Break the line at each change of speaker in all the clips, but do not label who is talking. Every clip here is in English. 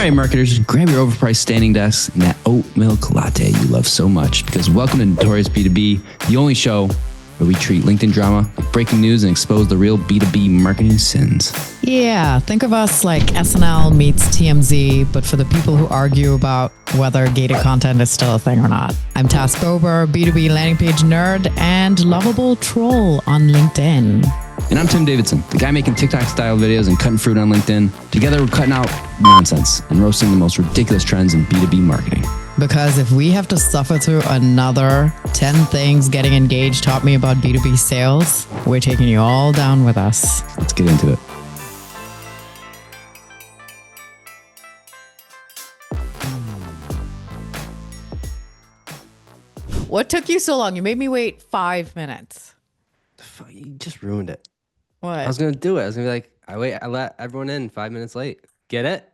right, marketers, grab your overpriced standing desks and that oat milk latte you love so much, because welcome to Notorious B2B, the only show where we treat LinkedIn drama like breaking news and expose the real B2B marketing sins.
Yeah, think of us like SNL meets TMZ, but for the people who argue about whether gated content is still a thing or not. I'm Task Bober, B2B landing page nerd and lovable troll on LinkedIn.
And I'm Tim Davidson, the guy making TikTok-style videos and cutting fruit on LinkedIn. Together, we're cutting out nonsense and roasting the most ridiculous trends in B2B marketing.
Because if we have to suffer through another 10 things getting engaged taught me about B2B sales, we're taking you all down with us.
Let's get into it.
What took you so long? You made me wait 5 minutes.
You just ruined it.
What?
I was going to do it. I was going to be like, I let everyone in 5 minutes late. Get it?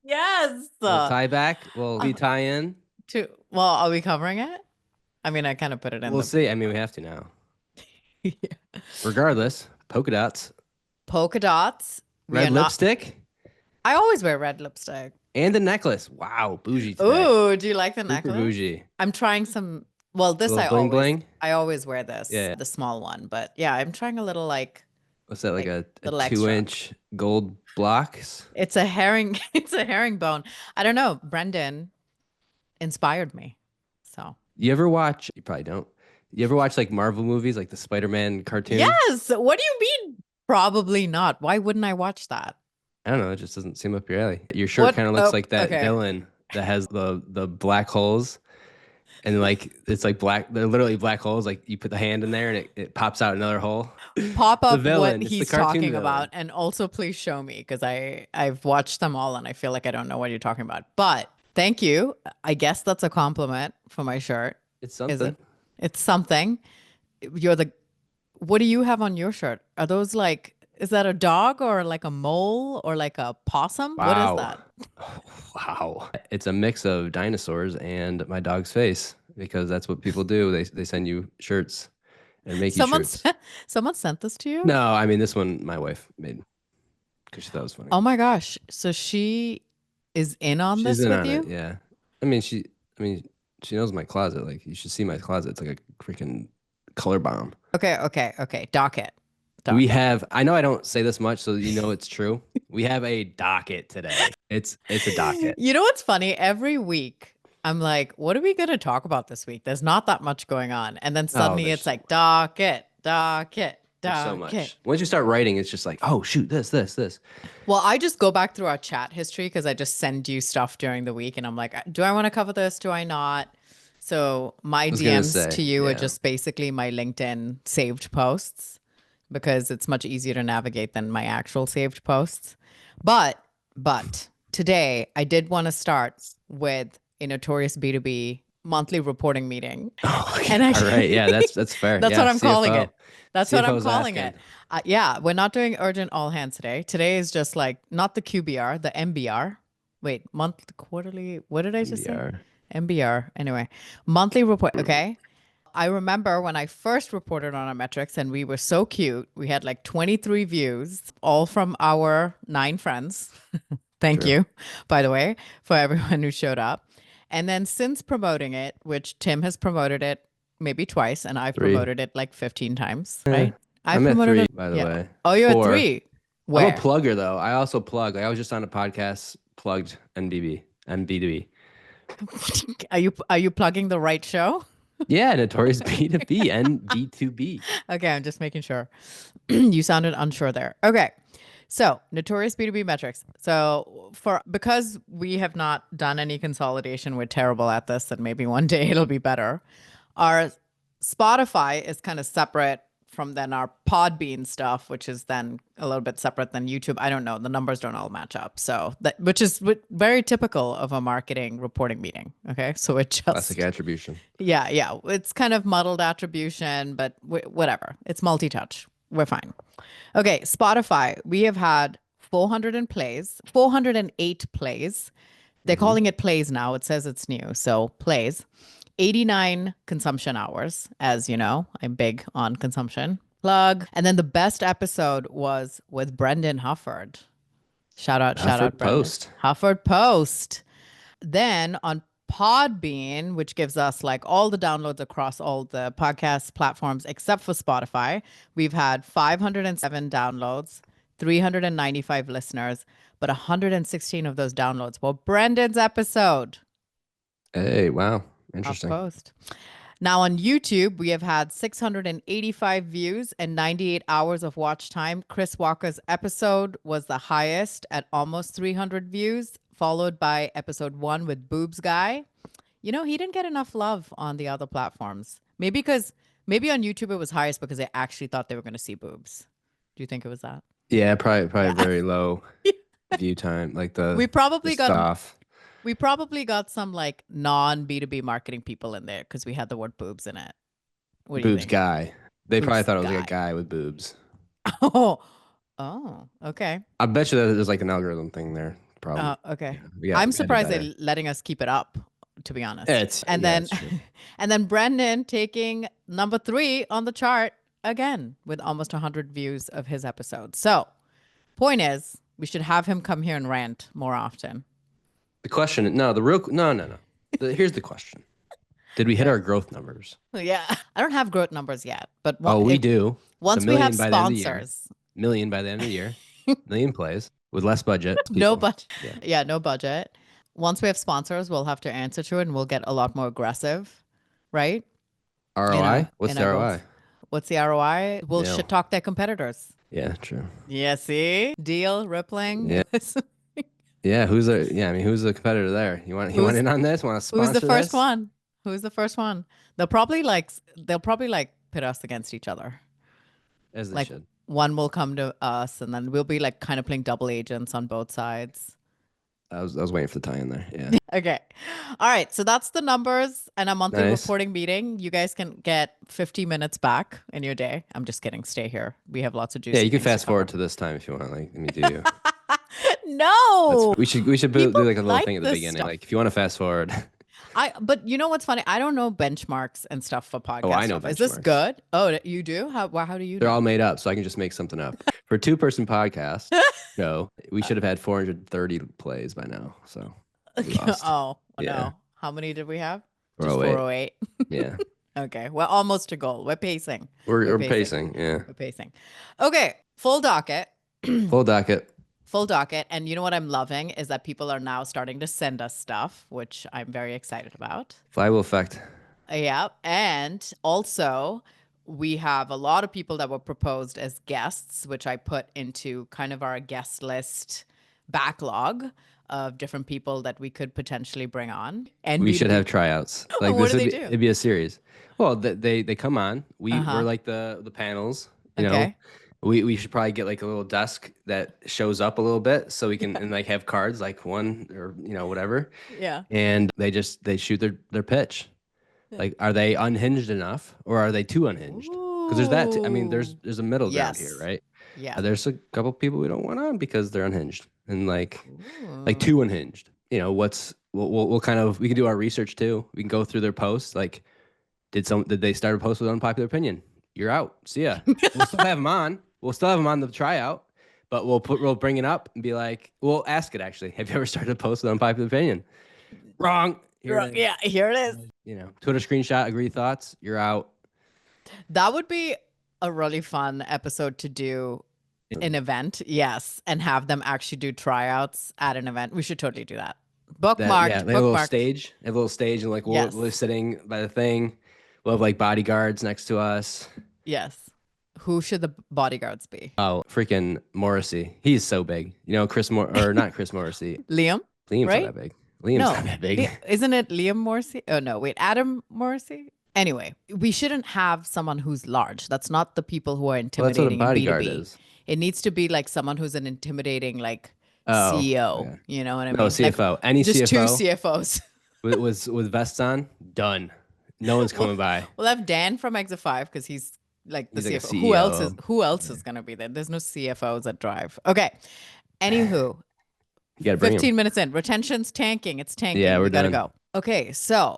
Yes.
We'll tie back. We'll tie in.
Well, are we covering it? I mean, I kind of put it in.
We'll see. I mean, we have to now.
Yeah.
Regardless, polka dots.
Polka dots.
Red lipstick.
I always wear red lipstick.
And a necklace. Wow, bougie today.
Ooh, do you like the
Super
necklace?
bougie.
I'm trying some. Well, this I always wear this. Yeah. The small one, but yeah, I'm trying a little like.
What's that, like a 2-inch gold blocks?
It's a herring. It's a herringbone. I don't know. Brendan inspired me. So
you ever watch? You probably don't. You ever watch like Marvel movies, like the Spider-Man cartoon?
Yes. What do you mean? Probably not. Why wouldn't I watch that?
I don't know. It just doesn't seem up your alley. Your shirt kind of looks like that villain that has the black holes. And like, it's like black, they're literally black holes. Like you put the hand in there and it pops out another hole.
Pop up what he's talking about. And also please show me, because I've watched them all and I feel like I don't know what you're talking about. But thank you. I guess that's a compliment for my shirt.
It's something.
Is it? It's something. What do you have on your shirt? Are those like, is that a dog or like a mole or like a possum?
Wow.
What is that?
Wow. It's a mix of dinosaurs and my dog's face, because that's what people do. They send you shirts and make you shirts.
Someone sent this to you?
No, I mean, this one my wife made because she thought it was funny.
Oh my gosh. So she is in on this with you?
Yeah. I mean, she knows my closet. Like, you should see my closet. It's like a freaking color bomb.
Okay. Docket.
We have, I know I don't say this much, so you know it's true. We have a docket today. It's a docket.
You know what's funny? Every week, I'm like, what are we going to talk about this week? There's not that much going on. And then suddenly it's like docket.
So much. Once you start writing, it's just like, oh, shoot, this.
Well, I just go back through our chat history because I just send you stuff during the week. And I'm like, do I want to cover this? Do I not? So my DMs to you are just basically my LinkedIn saved posts, because it's much easier to navigate than my actual saved posts. But today I did want to start with a Notorious B2B monthly reporting meeting.
Oh, okay. All right. Yeah, that's fair.
That's what I'm
CFO.
calling it. That's what I'm
CFO's
calling
asking.
it. Yeah, we're not doing urgent all hands today. Today is just like, not the QBR, the MBR. Wait, quarterly. What did I just say? MBR. Anyway, monthly report. Okay. I remember when I first reported on our metrics and we were so cute. We had like 23 views, all from our 9 friends. Thank you, by the way, for everyone who showed up. And then since promoting it, which Tim has promoted it maybe twice, and I've promoted it like 15 times, right?
I'm at 3, by the way.
Oh, you're at 3. Where?
I'm a plugger, though. I also plug. Like, I was just on a podcast, plugged MB2B.
Are you plugging the right show?
Yeah, Notorious B2B and B2B.
Okay, I'm just making sure. You sounded unsure there. Okay. So, Notorious B2B metrics. So, because we have not done any consolidation, we're terrible at this, and maybe one day it'll be better. Our Spotify is kind of separate from then our Podbean stuff, which is then a little bit separate than YouTube. I don't know. The numbers don't all match up. So which is very typical of a marketing reporting meeting. Okay. So it just
classic attribution.
Yeah. It's kind of muddled attribution, but whatever. It's multi-touch. We're fine. Okay. Spotify, we have had 408 plays. They're calling it plays now. It says it's new. So plays. 89 consumption hours. As you know, I'm big on consumption. Plug. And then the best episode was with Brendan Hufford. Shout out,
Hufford
Brendan.
Post.
Hufford Post. Then on Podbean, which gives us like all the downloads across all the podcast platforms except for Spotify, we've had 507 downloads, 395 listeners, but 116 of those downloads were Brendan's episode.
Hey, wow. Interesting.
Post. Now on YouTube, we have had 685 views and 98 hours of watch time. Chris Walker's episode was the highest at almost 300 views, followed by episode 1 with Boobs Guy. You know, he didn't get enough love on the other platforms. Maybe on YouTube it was highest because they actually thought they were going to see boobs. Do you think it was that?
Yeah, probably very low view time. Like
we probably got
off.
We probably got some like non B2B marketing people in there because we had the word boobs in it. What do you
Boobs
think?
guy. They probably
Boobs
thought it was
guy.
like a guy with boobs.
Oh, okay.
I bet you that there's like an algorithm thing there. Probably.
Okay.
Yeah,
I'm surprised they're letting us keep it up, to be honest.
It's true.
And then Brendan taking number 3 on the chart again with almost 100 views of his episode. So, point is, we should have him come here and rant more often.
The question, no. Here's the question: did we hit our growth numbers?
Yeah, I don't have growth numbers yet, but
we do.
Once we have sponsors,
million by the end of the year, million plays with less budget.
No budget. Yeah, no budget. Once we have sponsors, we'll have to answer to it, and we'll get a lot more aggressive, right?
ROI? What's the ROI?
What's the ROI? We'll shit talk their competitors.
Yeah, true.
Yeah, see? Deel, Rippling.
Yeah. Yeah, who's the competitor there? You want in on this? Want to sponsor
Who's the first
this?
one? Who's the first one? They'll probably pit us against each other.
As they should.
One will come to us, and then we'll be like kind of playing double agents on both sides.
I was waiting for the tie in there. Yeah.
Okay. All right. So that's the numbers and a monthly reporting meeting. You guys can get 50 minutes back in your day. I'm just kidding. Stay here. We have lots of juicy.
Yeah, you can fast forward to this time if you want. Like, let me do you.
No.
We should do like a little thing at the beginning. Stuff. Like if you want to fast forward.
But you know what's funny? I don't know benchmarks and stuff for podcasts.
Oh, I know
benchmarks. Is this good? Oh, you do? How do you?
They're all made up, so I can just make something up. For a 2-person podcast show, we should have had 430 plays by now. So.
No. How many did we have?
408.
Just 408.
Yeah.
Okay. We're almost to goal. We're pacing.
We're pacing. Yeah.
We're pacing. Okay. Full docket. Full docket. And you know what I'm loving is that people are now starting to send us stuff, which I'm very excited about.
Flywheel effect.
Yeah. And also, we have a lot of people that were proposed as guests, which I put into kind of our guest list backlog of different people that we could potentially bring on. And
we should have tryouts. Like
what
this
do they do?
It'd be a series. Well, they come on. We're like the panels. You know, we should probably get like a little desk that shows up a little bit so we can and like have cards like one or whatever.
Yeah.
And they shoot their pitch. Like, are they unhinged enough or are they too unhinged? Because there's that. There's a middle ground here, right?
Yeah.
There's a couple people we don't want on because they're unhinged and like too unhinged. We'll kind of, we can do our research too. We can go through their posts. Like, did they start a post with unpopular opinion? You're out. See ya. We'll still have them on. We'll still have them on the tryout, but we'll bring it up and be like, we'll ask it actually. Have you ever started a post with unpopular opinion? Wrong.
Yeah, here it is.
Twitter screenshot, agree thoughts. You're out.
That would be a really fun episode to do an event. Yes. And have them actually do tryouts at an event. We should totally do that. Bookmarked.
They have a little stage. They have a little stage and like we're sitting by the thing. We'll have like bodyguards next to us.
Yes. Who should the bodyguards be?
Oh, freaking Morrissey. He's so big. Not Chris Morrissey.
Liam's
right? Not that big. Liam's not that big.
Isn't it Liam Morrissey? Oh, no. Wait, Adam Morrissey? Anyway, we shouldn't have someone who's large. That's not the people who are intimidating
that's what a bodyguard
in B2B.
Is.
It needs to be like someone who's an intimidating CEO. Okay. You know what I mean?
No, CFO.
Like,
any
just
CFO.
Just 2 CFOs.
with vests on, done. No one's coming by.
We'll have Dan from Exit 5 because he's like the CFO.
Like
who else is going to be there? There's no CFOs that drive. Okay. Anywho.
You gotta bring
15 minutes in. Retention's tanking. It's tanking.
Yeah,
we got to go. Okay. So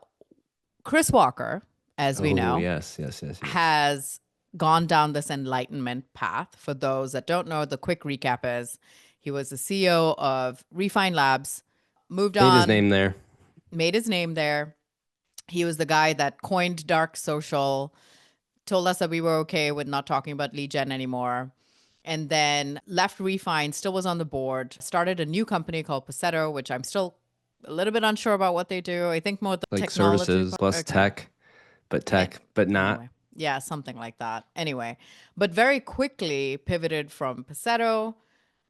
Chris Walker, as we know,
yes.
has gone down this enlightenment path. For those that don't know, the quick recap is He was the CEO of Refine Labs, moved
Made his
on,
name there.
made his name there. He was the guy that coined dark social, told us that we were okay with not talking about lead gen anymore. And then left Refine, still was on the board, started a new company called Paceto, which I'm still a little bit unsure about what they do. I think more the
Like
technology
services plus
okay.
tech, but not.
Anyway, yeah, something like that. Anyway, but very quickly pivoted from Paceto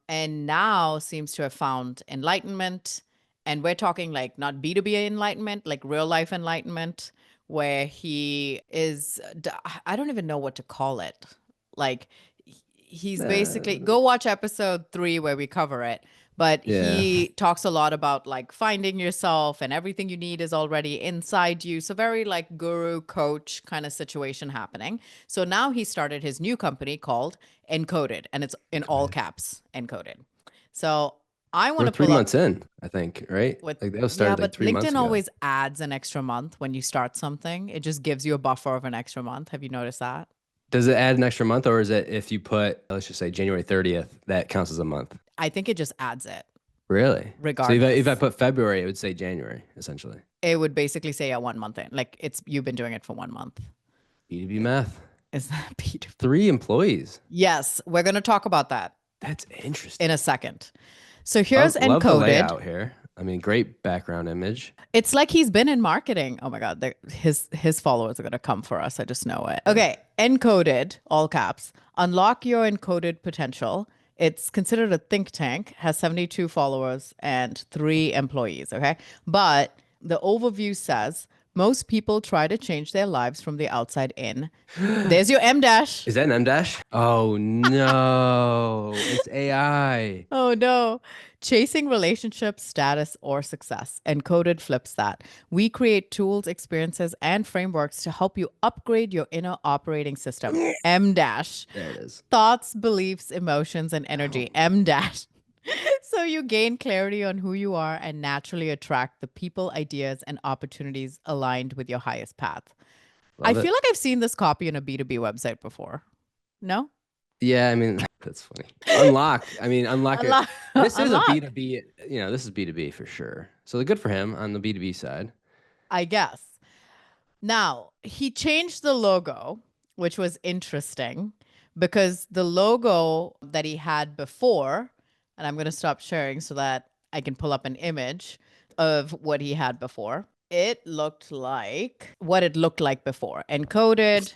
and now seems to have found enlightenment. And we're talking like not B2B enlightenment, like real life enlightenment, where he is, I don't even know what to call it. Like he's basically, go watch episode 3 where we cover it. But
Yeah.
he talks a lot about like finding yourself and everything you need is already inside you. So very like guru coach kind of situation happening. So now he started his new company called Encoded, and it's in all caps, Encoded. So I want
We're
to
3
pull
months
up
in, I think, right?
with,
Like that was
yeah,
started like
but
3 months
LinkedIn
ago.
always adds an extra month when you start something. It just gives you a buffer of an extra month. Have you noticed that?
Does it add an extra month, or is it if you put, let's just say January 30th, that counts as a month?
I think it just adds it
Really? So if I
regardless.
put February, it would say January, essentially.
It would basically say a 1 month in. Like it's you've been doing it for 1 month.
B2B math.
Is that Peter?
3 employees.
Yes, we're going to talk about that
That's interesting.
in a second. So here's
Love the
Encoded.
layout here. I mean, great background image.
It's like he's been in marketing. Oh my God, his followers are going to come for us. I just know it. Okay, Encoded, all caps. Unlock your encoded potential. It's considered a think tank, has 72 followers and 3 employees. Okay, but the overview says most people try to change their lives from the outside in. There's your M dash.
Is that an M dash? Oh no, it's AI.
Oh no. Chasing relationships, status, or success. Encoded flips that. We create tools, experiences, and frameworks to help you upgrade your inner operating system. M dash.
There it is.
Thoughts, beliefs, emotions, and energy. M dash. So you gain clarity on who you are and naturally attract the people, ideas, and opportunities aligned with your highest path. I feel like I've seen this copy in a B2B website before. No?
Yeah, I mean, that's funny. Unlock. I mean, unlock it. This is a
Unlock.
B2B, this is B2B for sure. So good for him on the B2B side.
I guess. Now, he changed the logo, which was interesting because the logo that he had before, and I'm going to stop sharing so that I can pull up an image of what he had before. It looked like what it looked like before. Encoded.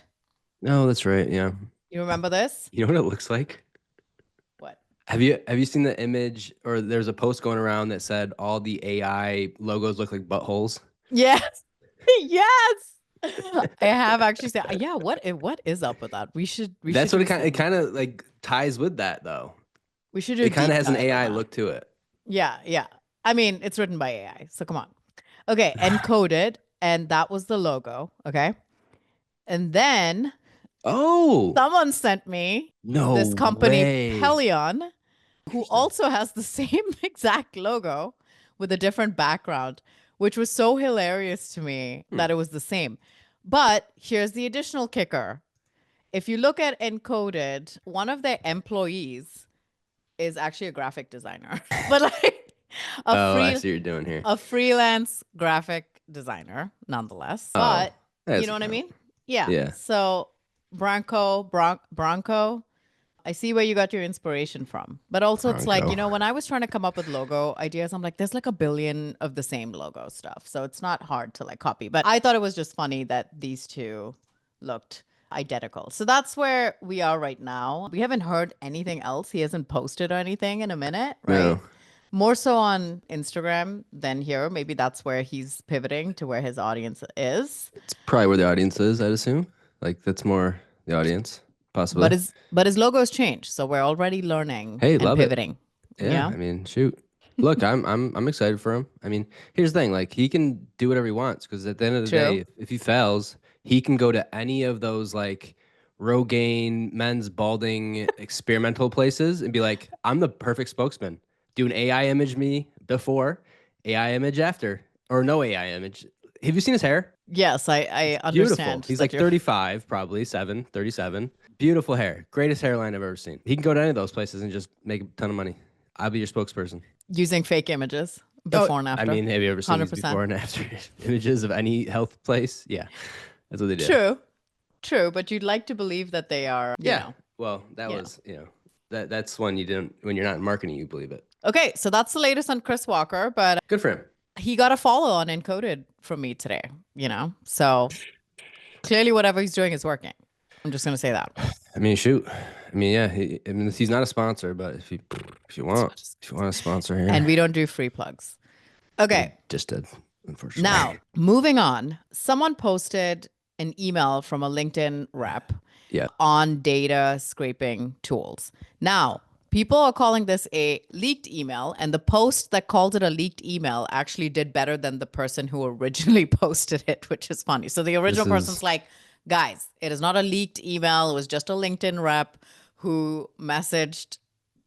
No, that's right. Yeah.
You remember this?
You know what it looks like?
What?
Have you seen the image, or there's a post going around that said all the AI logos look like buttholes?
Yes. Yes. I have actually said, yeah, what is up with that? We should
That's what
do
it kind of like ties with that though.
we should do
It kind
deep
of has an
dive on
AI
that.
look to it.
Yeah, yeah. I mean, it's written by AI, so come on. Okay, Encoded, and that was the logo. Okay, and then someone sent me this company
way.
Pelion, who also has the same exact logo with a different background, which was so hilarious to me that it was the same. But here's the additional kicker. If you look at Encoded, one of their employees is actually a graphic designer. But like
I see what you're doing here.
a freelance graphic designer nonetheless. But you know what I mean? Yeah.
Yeah.
So Bronco, I see where you got your inspiration from. But also it's like,
Bronco.
when I was trying to come up with logo ideas, I'm like, there's like a billion of the same logo stuff. So it's not hard to like copy. But I thought it was just funny that these two looked identical. So that's where we are right now. We haven't heard anything else. He hasn't posted or anything in a minute, right?
No.
More so on Instagram than here. Maybe that's where he's pivoting to where his audience is.
It's probably where the audience is, I'd assume. Like that's more the audience, possibly.
But his logo's changed, so we're already learning
Hey,
and
love
pivoting.
it. Yeah, I mean, shoot. Look, I'm excited for him. I mean, here's the thing, like he can do whatever he wants because at the end of the day, if he fails, he can go to any of those like Rogaine, men's balding experimental places and be like, I'm the perfect spokesman. Do an AI image me before, AI image after, or no AI image. Have you seen his hair?
Yes, I understand.
Beautiful. He's like 35, probably 37. Beautiful hair. Greatest hairline I've ever seen. He can go to any of those places and just make a ton of money. I'll be your spokesperson.
Using fake images
Oh,
before and
I
after.
mean, have you ever seen these
100%.
before and after images of any health place? Yeah, that's what they did.
True. True. But you'd like to believe that they are,
Yeah. Well, that
yeah.
was, that's when you didn't, when you're not in marketing, you believe it.
Okay. So that's the latest on Chris Walker, but
Good for him.
he got a follow on Encoded from me today, So clearly whatever he's doing is working. I'm just going to say that.
I mean, shoot. I mean, yeah. I mean, he's not a sponsor, but if you want a sponsor here,
And we don't do free plugs. Okay.
just did, unfortunately.
Now, moving on, someone posted an email from a LinkedIn rep on data scraping tools. Now, people are calling this a leaked email, and the post that called it a leaked email actually did better than the person who originally posted it, which is funny. So the original person's like, guys, it is not a leaked email. It was just a LinkedIn rep who messaged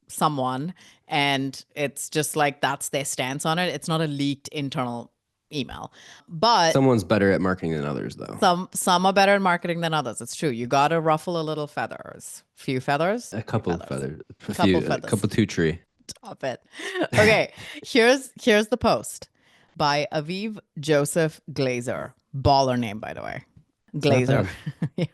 someone, and it's just like that's their stance on it. It's not a leaked internal email. But
someone's better at marketing than others, though.
Some are better at marketing than others. It's true. You got to ruffle a little feathers. Few feathers?
A couple of feathers.
A
couple two tree.
Stop it. Okay, here's the post by Aviv Joseph Glazer. Baller name, by the way. Glazer. Yeah.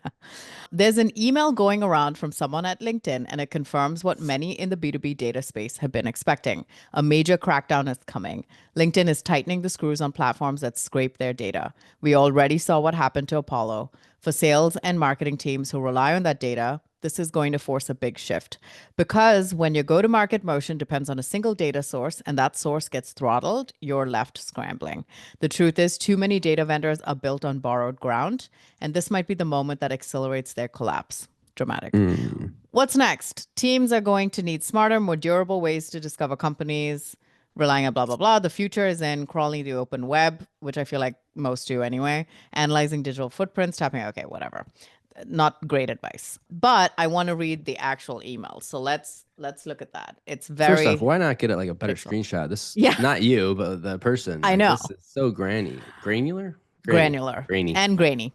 There's an email going around from someone at LinkedIn, and it confirms what many in the B2B data space have been expecting. A major crackdown is coming. LinkedIn is tightening the screws on platforms that scrape their data. We already saw what happened to Apollo. For sales and marketing teams who rely on that data, this is going to force a big shift, because when your go-to-market motion depends on a single data source and that source gets throttled, you're left scrambling. The truth is, too many data vendors are built on borrowed ground, and this might be the moment that accelerates their collapse. Dramatic. What's next? Teams are going to need smarter, more durable ways to discover companies, relying on blah, blah, blah. The future is in crawling the open web, which I feel like most do anyway, analyzing digital footprints, tapping, okay, whatever. Not great advice, but I want to read the actual email. So let's look at that. It's very.
First off, why not get it like a better screenshot? This, not you, but the person.
I know.
This is so granular,
grainy, and grainy.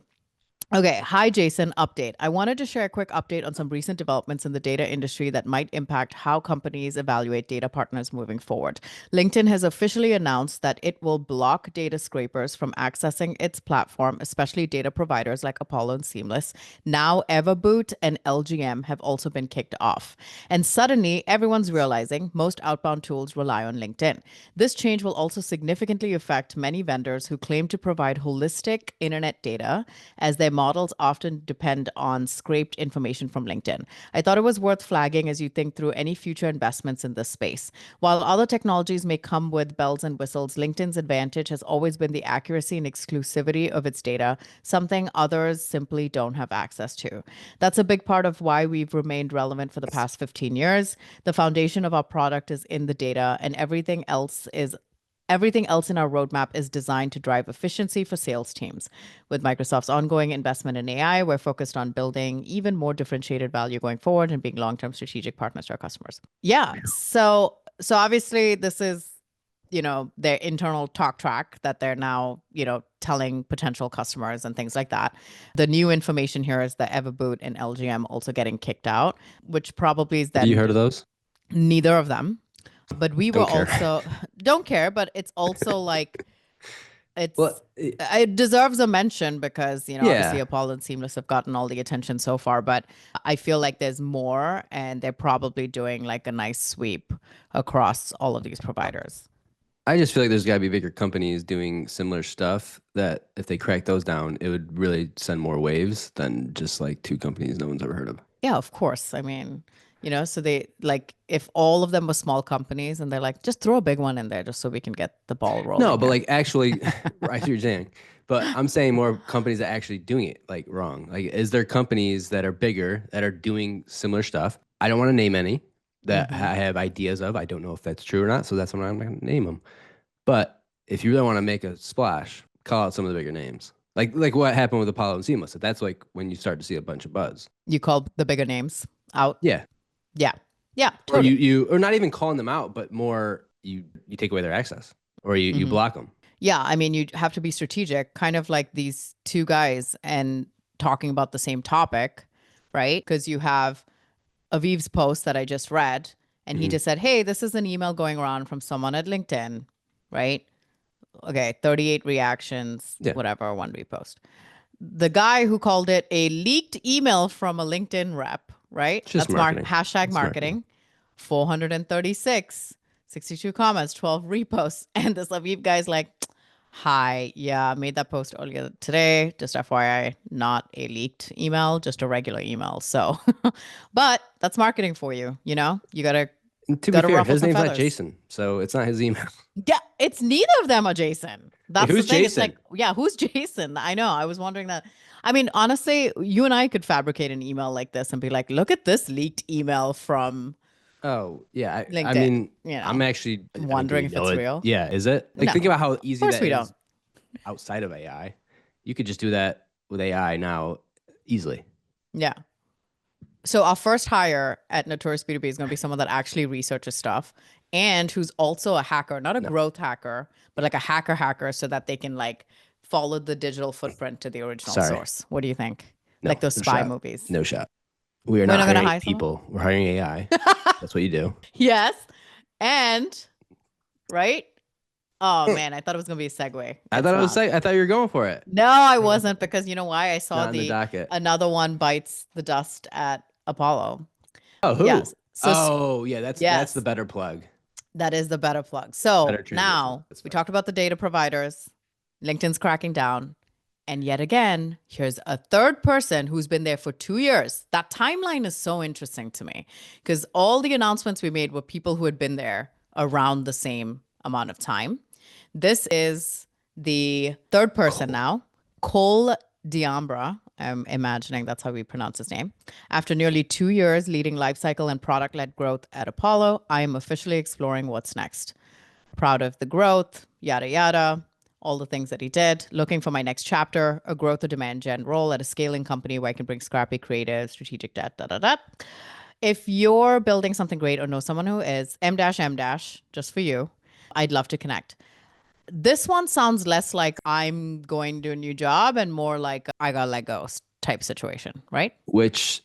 Okay. Hi, Jason. Update. I wanted to share a quick update on some recent developments in the data industry that might impact how companies evaluate data partners moving forward. LinkedIn has officially announced that it will block data scrapers from accessing its platform, especially data providers like Apollo and Seamless. Now, Everboot and LGM have also been kicked off. And suddenly, everyone's realizing most outbound tools rely on LinkedIn. This change will also significantly affect many vendors who claim to provide holistic internet data, as their models often depend on scraped information from LinkedIn. I thought it was worth flagging as you think through any future investments in this space. While other technologies may come with bells and whistles, LinkedIn's advantage has always been the accuracy and exclusivity of its data, something others simply don't have access to. That's a big part of why we've remained relevant for the past 15 years. The foundation of our product is in the data, and everything else in our roadmap is designed to drive efficiency for sales teams. With Microsoft's ongoing investment in AI, we're focused on building even more differentiated value going forward and being long-term strategic partners to our customers. Yeah. So obviously this is, their internal talk track that they're now, telling potential customers and things like that. The new information here is the Everboot and LGM also getting kicked out, which probably is that.
Have you heard of those?
Neither of them. But we were also don't care, but it's also like it deserves a mention because, obviously Apollo and Seamless have gotten all the attention so far, but I feel like there's more, and they're probably doing like a nice sweep across all of these providers.
I just feel like there's got to be bigger companies doing similar stuff that if they crack those down, it would really send more waves than just like two companies no one's ever heard of.
Yeah, of course. I mean, so they like, if all of them were small companies and they're like, just throw a big one in there just so we can get the ball rolling.
No, but like actually, I see what you're saying, but I'm saying more companies that are actually doing it like wrong. Like, is there companies that are bigger that are doing similar stuff? I don't want to name any that I have ideas of. I don't know if that's true or not, so that's why I'm not going to name them. But if you really want to make a splash, call out some of the bigger names. Like what happened with Apollo and Seamless. That's like when you start to see a bunch of buzz.
You call the bigger names out?
Yeah.
Yeah. Yeah. Totally.
Or you or not even calling them out, but more you take away their access, or you block them.
Yeah. I mean, you have to be strategic, kind of like these two guys and talking about the same topic, right? Because you have Aviv's post that I just read, And he just said, hey, this is an email going around from someone at LinkedIn, right? Okay, 38 reactions, whatever, one repost. The guy who called it a leaked email from a LinkedIn rep, right?
It's just
That's
marketing.
hashtag
It's
marketing. 436, 62 comments, 12 reposts. And this Aviv guy's like, hi, yeah, I made that post earlier today. Just FYI, not a leaked email, just a regular email. So, but that's marketing for you. You know, you gotta
To be fair,
ruffle
his
some
name's not
feathers.
Jason, so it's not his email.
Yeah, it's neither of them are Jason. That's
Who's
the thing.
Jason?
It's like, yeah, who's Jason? I know. I was wondering that. I mean, honestly, you and I could fabricate an email like this and be like, look at this leaked email from
Oh, yeah. I
LinkedIn.
mean,
You know,
I'm actually
I'm
I mean, do we
wondering if
know
it's
it?
real.
Yeah, is it? Like,
No,
think about how
of
easy
course
that
we
is
don't.
outside of AI. You could just do that with AI now easily.
Yeah. So our first hire at Notorious B2B is going to be someone that actually researches stuff and who's also a hacker, not a
No,
growth hacker, but like a hacker so that they can like follow the digital footprint to the original
sorry.
source. What do you think?
No,
Like those
no
spy
shot.
movies.
No shot. We are
We're
not
not going to
hiring
hire someone?
people. We're hiring AI. That's what you do.
Yes. And, right? Oh man, I thought it was going to be a segue.
I
It's
thought I was
not.
saying. I thought you were going for it.
No, I wasn't because you know why? I saw
Not in the docket.
another one bites the dust at Apollo.
Oh, who?
Yes. So
Oh, yeah. That's the
yes,
better plug.
that is the better plug. So
Better transition.
now
That's
we
fine.
talked about the data providers. LinkedIn's cracking down. And yet again, here's a third person who's been there for 2 years. That timeline is so interesting to me because all the announcements we made were people who had been there around the same amount of time. This is the third person now, Cole Diambra. I'm imagining that's how we pronounce his name. After nearly 2 years leading lifecycle and product-led growth at Apollo, I am officially exploring what's next. Proud of the growth, yada, yada, all the things that he did. Looking for my next chapter, a growth or demand gen role at a scaling company where I can bring scrappy, creative, strategic debt, da, da, da. If you're building something great or know someone who is, M dash, just for you, I'd love to connect. This one sounds less like I'm going to a new job and more like I got let go type situation, right?
Which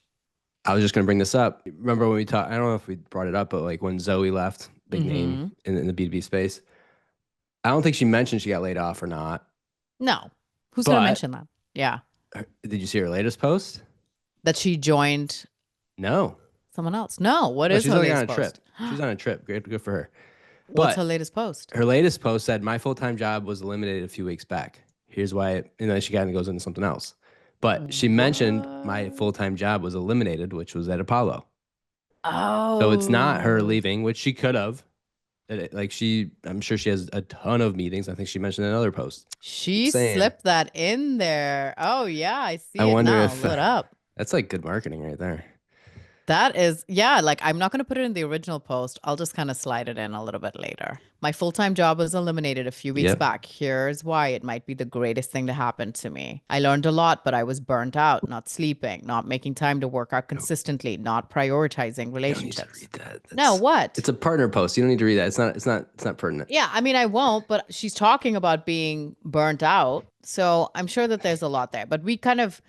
I was just going to bring this up. Remember when we talked? I don't know if we brought it up, but like when Zoe left, big name in the B2B space. I don't think she mentioned she got laid off or not.
No. Who's going to mention that? Yeah.
Did you see her latest post?
That she joined
No.
someone else. No. What
No,
is
she's
her
only on
latest
a trip.
post?
She's on a trip. Good for her.
What's
But
her latest post?
her latest post said, my full-time job was eliminated a few weeks back. Here's why. And then she kind of goes into something else. But she mentioned my full-time job was eliminated, which was at Apollo.
Oh.
So it's not her leaving, which she could have. I'm sure she has a ton of meetings. I think she mentioned in another post.
She slipped that in there. Oh, yeah. I see
I
it
wonder
now.
if
Look it up.
that's like good marketing right there.
That is, yeah, like I'm not going to put it in the original post. I'll just kind of slide it in a little bit later. My full-time job was eliminated a few weeks back. Here's why it might be the greatest thing to happen to me. I learned a lot, but I was burnt out, not sleeping, not making time to work out consistently, not prioritizing relationships.
You don't need to read that.
No, what?
It's a partner post. You don't need to read that. It's not pertinent.
Yeah, I mean, I won't, but she's talking about being burnt out. So I'm sure that there's a lot there. But we kind of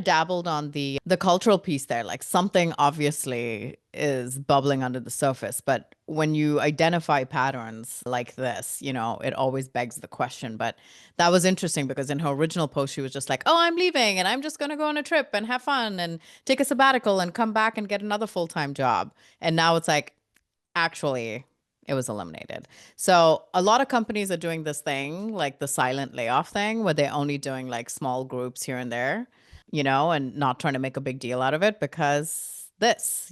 dabbled on the cultural piece there. Like something obviously is bubbling under the surface. But when you identify patterns like this, you know, it always begs the question. But that was interesting because in her original post, she was just like, oh, I'm leaving and I'm just going to go on a trip and have fun and take a sabbatical and come back and get another full-time job. And now it's like, actually, it was eliminated. So a lot of companies are doing this thing, like the silent layoff thing, where they're only doing like small groups here and there, you know, and not trying to make a big deal out of it because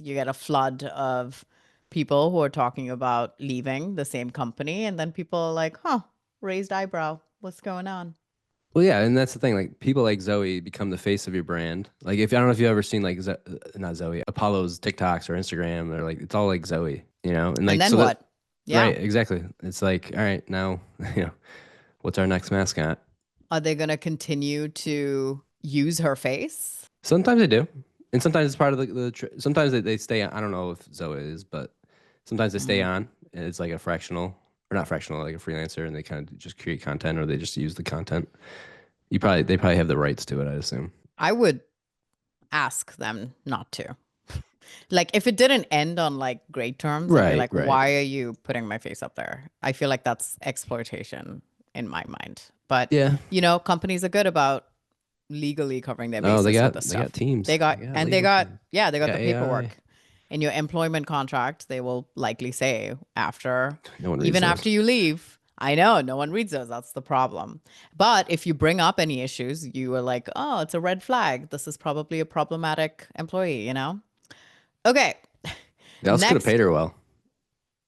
you get a flood of people who are talking about leaving the same company. And then people are like, huh, raised eyebrow. What's going on?
Well, yeah, and that's the thing. Like people like Zoe become the face of your brand. Like if I don't know if you've ever seen like not Zoe, Apollo's TikToks or Instagram, or like it's all like Zoe, you know. And like
And then
so
what? Yeah.
Right, exactly. It's like, all right, now, what's our next mascot?
Are they going to continue to use her face?
Sometimes they do, and sometimes it's part of sometimes they stay on. I don't know if Zoe is, but sometimes they stay on, and it's like a fractional or not fractional, like a freelancer, and they kind of just create content, or they just use the content. They probably have the rights to it, I assume.
I would ask them not to. Like if it didn't end on like great terms and you're
Right,
like,
right.
why are you putting my face up there? I feel like that's exploitation in my mind. But
Yeah.
companies are good about legally covering their
No,
bases with this
they got
stuff.
teams.
They got
They got
and they
legal
got
teams.
yeah, they
They
got
got
the
AI.
paperwork. In your employment contract, they will likely say after
No one reads
even
those.
after you leave. I know no one reads those. That's the problem. But if you bring up any issues, you are like, oh, it's a red flag. This is probably a problematic employee. Okay.
They also could have paid
Next,
her well.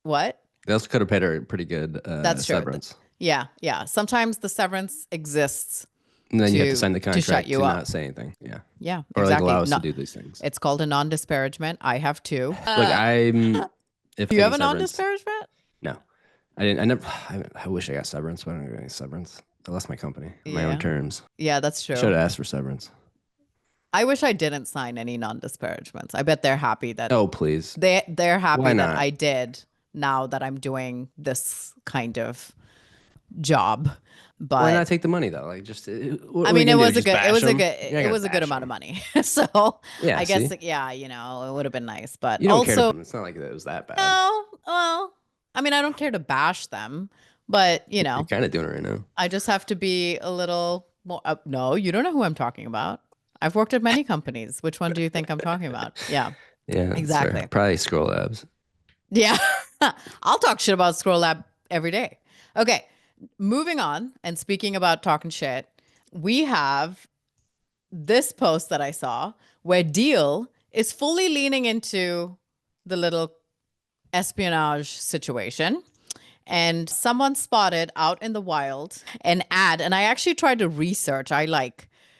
what?
They also could have paid her a pretty good
That's true.
severance.
Yeah, yeah. Sometimes the severance exists
And then you have to
to
sign the
shut
contract
you
to
up.
not say anything. Yeah.
Yeah,
Or like
exactly.
allow us to
No,
do these things.
it's called a non-disparagement. I have two.
Look, I'm if
You
taking
have a
severance.
non-disparagement?
No. I didn't I never I wish I got severance, but I don't get any severance. I lost my company on my own
Yeah.
terms.
Yeah, that's
I should
true.
have asked for severance.
I wish I didn't sign any non-disparagements. I bet they're happy that
Oh, please.
they're
Why
happy that
not?
I did now that I'm doing this kind of job.
Why
But
not take the money though? Like, just what
I
are we
mean,
gonna do? Just
it
bash
was a
them?
good,
You're not
it
gonna
was a good
bash
amount of
them.
money. So
Yeah.
I guess,
See,
yeah, it would have been nice. But
you don't care to
also,
them. It's not like it was that bad.
no, well, I mean, I don't care to bash them, but
You're kind of doing it right now.
I just have to be a little more. No, you don't know who I'm talking about. I've worked at many companies. Which one do you think I'm talking about? Yeah,
Yeah, that's fair.
exactly.
Probably scroll labs.
Yeah. I'll talk shit about Scroll Lab every day. Okay. Moving on. And speaking about talking shit, we have this post that I saw where Deel is fully leaning into the little espionage situation. And someone spotted out in the wild an ad. And I actually tried to research.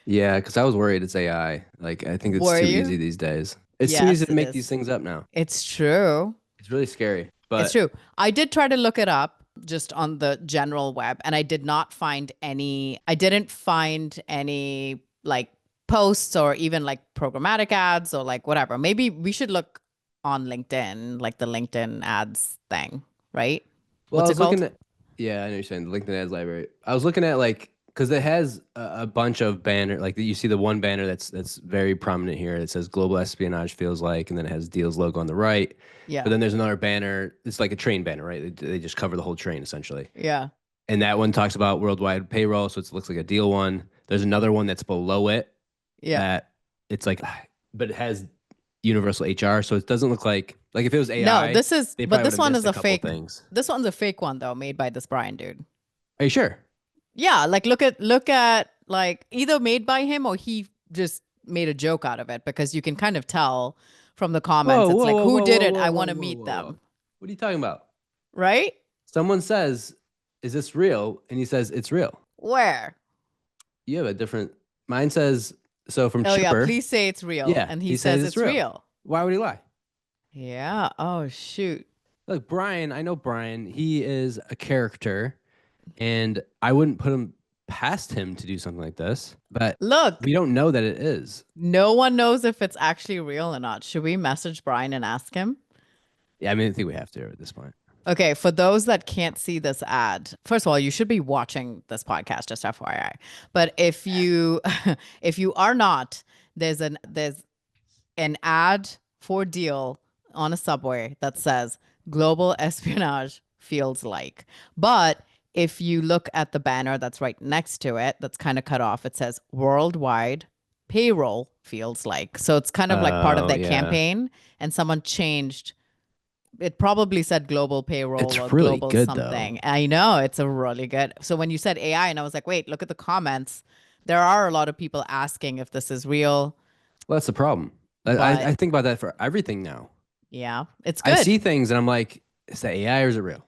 Yeah, because I was worried it's AI. Like, I think it's
Were
too
you?
easy these days. It's too easy
Yes,
to
it
make these
is.
things up now.
It's true.
It's really scary.
It's
But
true. I did try to look it up just on the general web and I did not find any, I didn't find any like posts or even like programmatic ads or like whatever. Maybe we should look on LinkedIn, like the LinkedIn ads thing, right?
well, I
What's it
was
called?
looking at. Yeah, I know you're saying the LinkedIn Ads Library. I was looking at like because it has a bunch of banner. Like you see the one banner that's very prominent here. It says "Global Espionage Feels Like," and then it has Deal's logo on the right. But
Yeah.
then there's another banner. It's like a train banner, right? They just cover the whole train essentially.
Yeah.
And that one talks about worldwide payroll, so it looks like a Deal one. There's another one that's below it
Yeah.
that it's like, but it has universal HR, so it doesn't look like if it was
No,
AI, they
but
probably would
this
have
one
missed
is
a
a
couple
fake.
things.
This one's a fake one though, made by this Brian dude.
Are you sure?
Yeah, like look at like either made by him or he just made a joke out of it because you can kind of tell from the comments.
Whoa,
It's
whoa,
like,
whoa,
who
whoa,
did
whoa,
it?
whoa,
I
whoa,
want to
whoa,
meet
whoa, whoa.
them.
What are you talking about?
Right?
Someone says, "Is this real?" And he says, "It's real."
Where?
You have a different. Mine says so from
Oh yeah,
Chipper.
please say it's real.
Yeah,
And he
he says
says
it's
it's
real.
real.
Why would he lie?
Yeah. Oh shoot.
Look, Brian. I know Brian. He is a character, and I wouldn't put him past him to do something like this. But
Look,
we don't know that it is.
no one knows if it's actually real or not. Should we message Brian and ask him?
Yeah, I mean, I think we have to at this point.
Okay, for those that can't see this ad, first of all, you should be watching this podcast, just FYI. But if you if you are not, there's an ad for Deal on a subway that says global espionage feels like. But if you look at the banner that's right next to it, that's kind of cut off, it says worldwide payroll feels like. So it's kind of like part of
Oh
their
yeah,
campaign, and someone changed it probably said global payroll or
it's really
global
good though.
something. I know it's a really good. So when you said AI, and I was like, wait, look at the comments. There are a lot of people asking if this is real,
Well, that's the problem.
but
I think about that for everything now.
yeah, it's
I
good.
see things and I'm like, is that AI or is it real?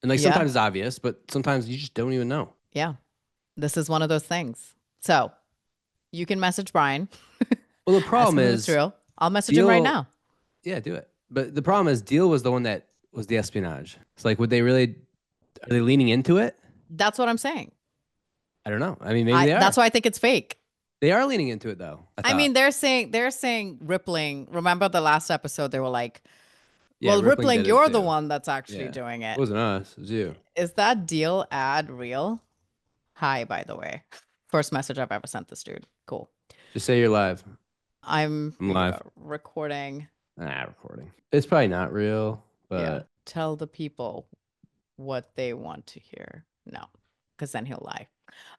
And like
Yeah,
sometimes it's obvious, but sometimes you just don't even know.
yeah. This is one of those things. So you can message Brian,
Well, the
ask
problem
him if it's
is
real. I'll message him right
Deal.
now.
Yeah, do it. But the problem is Deal was the one that was the espionage. It's like, would they really? Are they leaning into it?
That's what I'm saying.
I don't know. I mean, maybe
I
they
that's
are.
why I think it's fake.
They are leaning into it though. I
I
thought.
mean, they're saying Rippling. Remember the last episode? They were like,
Yeah,
"Well,
Rippling
Rippling,
did it
you're the
too.
one that's actually
Yeah, it
doing it."
wasn't us. It was you.
Is that Deal ad real? Hi, by the way. First message I've ever sent this dude. Cool.
Just say you're live.
I'm
I'm live.
recording.
Recording. It's probably not real, but
Yeah. Tell the people what they want to hear. No, because then he'll lie.